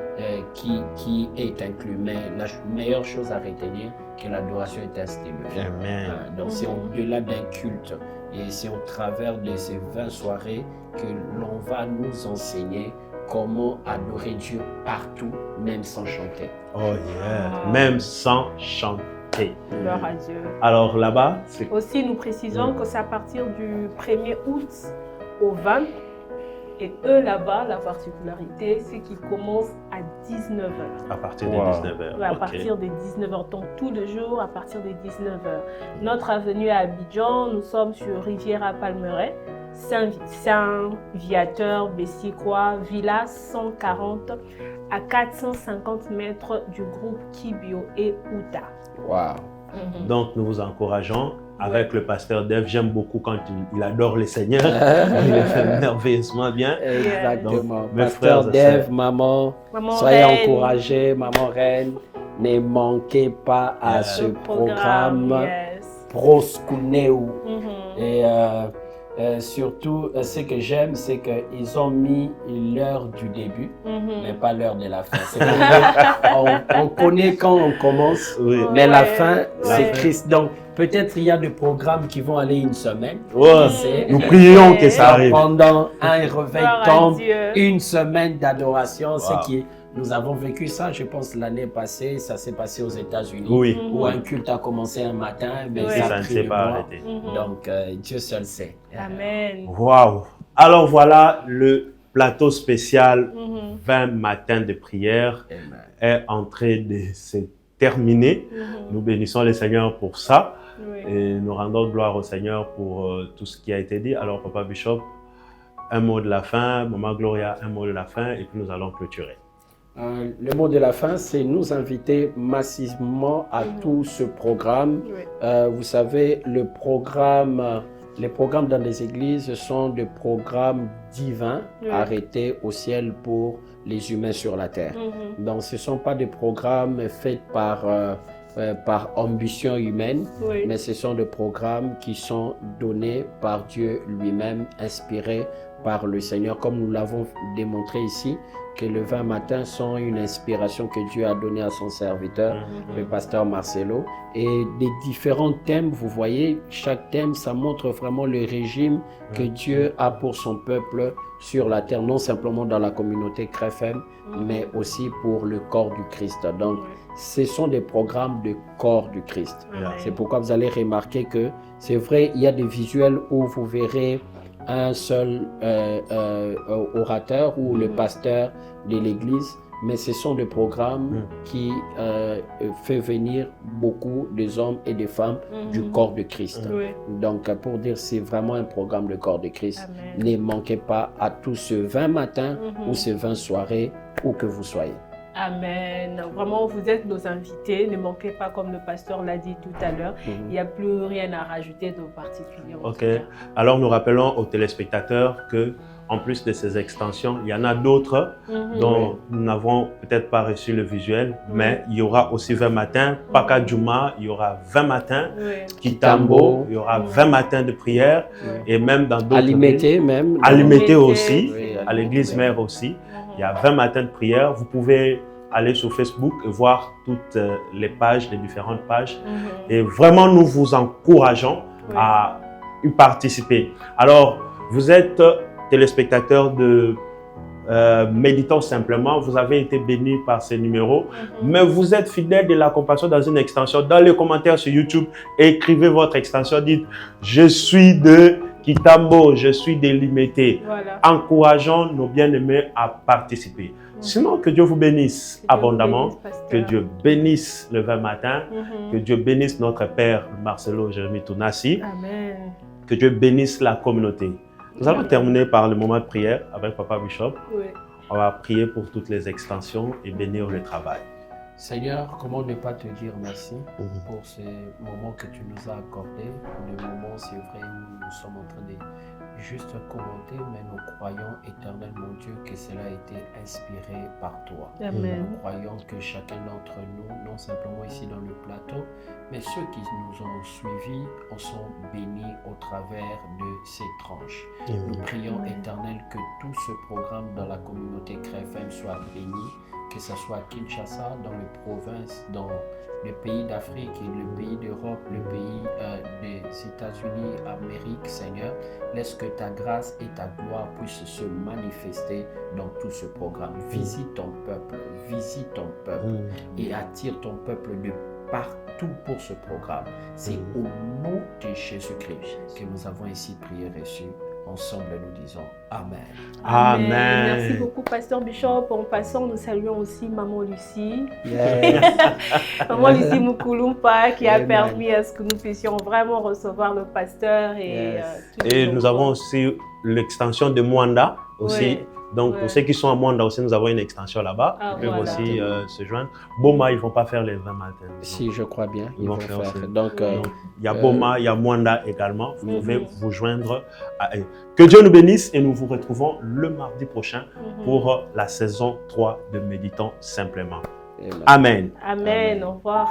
qui est inclus. Mais la meilleure chose à retenir, que l'adoration est un style de vie. Amen. Donc, c'est au-delà d'un culte. Et c'est au travers de ces 20 soirées que l'on va nous enseigner comment adorer Dieu partout, même sans chanter. Oh, yeah. Même sans chanter. Ok. Gloire à Dieu. Alors là-bas, aussi nous précisons que c'est à partir du 1er août au 20. Et eux là-bas, la particularité, c'est qu'ils commencent à 19h. À partir de 19h. Oui, à partir de 19h. Donc tous les jours à partir de 19h. Notre avenue à Abidjan, nous sommes sur Rivière à Palmeraie, Saint-Viateur, Bessicois, Villa 140 à 450 mètres du groupe Kibio et Outa. Wow. Donc nous vous encourageons. Avec le pasteur Dev, j'aime beaucoup quand il adore le Seigneur. Il le fait merveilleusement bien. Exactement. Donc, pasteur Dev, maman soyez encouragés, maman reine. Ne manquez pas à ce programme Proskuneu. Et surtout, ce que j'aime, c'est qu'ils ont mis l'heure du début, mais pas l'heure de la fin. On connaît quand on commence, mais la fin, c'est Christ. Donc, peut-être il y a des programmes qui vont aller une semaine. Nous prions que ça arrive. Pendant un réveil tombe, une semaine d'adoration, ce qui est... Nous avons vécu ça, je pense, l'année passée, ça s'est passé aux États-Unis, où un culte a commencé un matin, mais ça ne s'est pas arrêté. Donc, Dieu seul sait. Amen. Waouh! Alors voilà, le plateau spécial 20 matins de prière est en train de se terminer. Nous bénissons le Seigneur pour ça et nous rendons gloire au Seigneur pour tout ce qui a été dit. Alors, Papa Bishop, un mot de la fin, Maman Gloria, un mot de la fin, et puis nous allons clôturer. Le mot de la fin, c'est nous inviter massivement à tout ce programme. Vous savez, les programmes dans les églises sont des programmes divins arrêtés au ciel pour les humains sur la terre. Donc, ce ne sont pas des programmes faits par ambition humaine, mais ce sont des programmes qui sont donnés par Dieu lui-même, inspirés par le Seigneur, comme nous l'avons démontré ici, que les 20 matins sont une inspiration que Dieu a donnée à son serviteur, le pasteur Marcelo. Et des différents thèmes, vous voyez, chaque thème, ça montre vraiment le régime que Dieu a pour son peuple sur la terre, non simplement dans la communauté CREFM, mais aussi pour le corps du Christ. Donc, ce sont des programmes de corps du Christ. C'est pourquoi vous allez remarquer que c'est vrai, il y a des visuels où vous verrez un seul orateur ou le pasteur de l'église, mais ce sont des programmes qui font venir beaucoup des hommes et des femmes du corps de Christ. Donc, pour dire, c'est vraiment un programme de corps de Christ. Ne manquez pas à tous ces 20 matins ou ces 20 soirées, où que vous soyez. Amen. Vraiment, vous êtes nos invités. Ne manquez pas, comme le pasteur l'a dit tout à l'heure, il n'y a plus rien à rajouter de particulier. Ok. Alors, nous rappelons aux téléspectateurs que, en plus de ces extensions, il y en a d'autres dont nous n'avons peut-être pas reçu le visuel, mais il y aura aussi 20 matins. Paka Djouma, il y aura 20 matins. Kitambo, il y aura 20 matins de prière. Et même dans d'autres Alimété même. Alimété aussi, à l'église mère aussi. Il y a 20 matins de prière. Vous pouvez aller sur Facebook et voir toutes les pages, les différentes pages. Et vraiment, nous vous encourageons à y participer. Alors, vous êtes téléspectateurs de Méditons Simplement. Vous avez été bénis par ces numéros. Mais vous êtes fidèles de la compassion dans une extension. Dans les commentaires sur YouTube, écrivez votre extension. Dites « Je suis de Kitambo, je suis délimité. » Encourageons nos bien-aimés à participer. Sinon, que Dieu vous bénisse abondamment, que Dieu bénisse le 20 matin, que Dieu bénisse notre Père Marcelo Jérémie Tounassi, que Dieu bénisse la communauté. Nous allons terminer par le moment de prière avec Papa Bishop. On va prier pour toutes les extensions et bénir le travail. Seigneur, comment ne pas te dire merci pour ces moments que tu nous as accordés. Le moment, c'est vrai, où nous sommes en train de juste commenter, mais nous croyons, éternel mon Dieu, que cela a été inspiré par toi. Amen. Nous croyons que chacun d'entre nous, non simplement ici dans le plateau, mais ceux qui nous ont suivis en sont bénis au travers de ces tranches. Nous prions, éternel, que tout ce programme dans la communauté CREFM soit béni, que ce soit à Kinshasa, dans les provinces, dans les pays d'Afrique, le pays d'Europe, le pays des États-Unis, Amérique, Seigneur. Laisse que ta grâce et ta gloire puissent se manifester dans tout ce programme. Visite ton peuple et attire ton peuple de partout pour ce programme. C'est au nom de Jésus-Christ que nous avons ici prié et reçu. Ensemble, nous disons Amen. Amen. Merci beaucoup, Pasteur Bishop. En passant, nous saluons aussi Maman Lucie. Yes. Maman Lucie Moukoulumpa qui a permis à ce que nous puissions vraiment recevoir le pasteur. Et nous avons aussi l'extension de Mwanda aussi. Oui. Donc, pour ceux qui sont à Mwanda aussi, nous avons une extension là-bas. Ils peuvent aussi se joindre. Boma, ils ne vont pas faire les 20 matins. Si, je crois bien. Ils vont faire. Donc, il y a Boma, il y a Mwanda également. Vous pouvez vous joindre à eux. Que Dieu nous bénisse et nous vous retrouvons le mardi prochain pour la saison 3 de Méditons Simplement. Amen. Amen. Au revoir.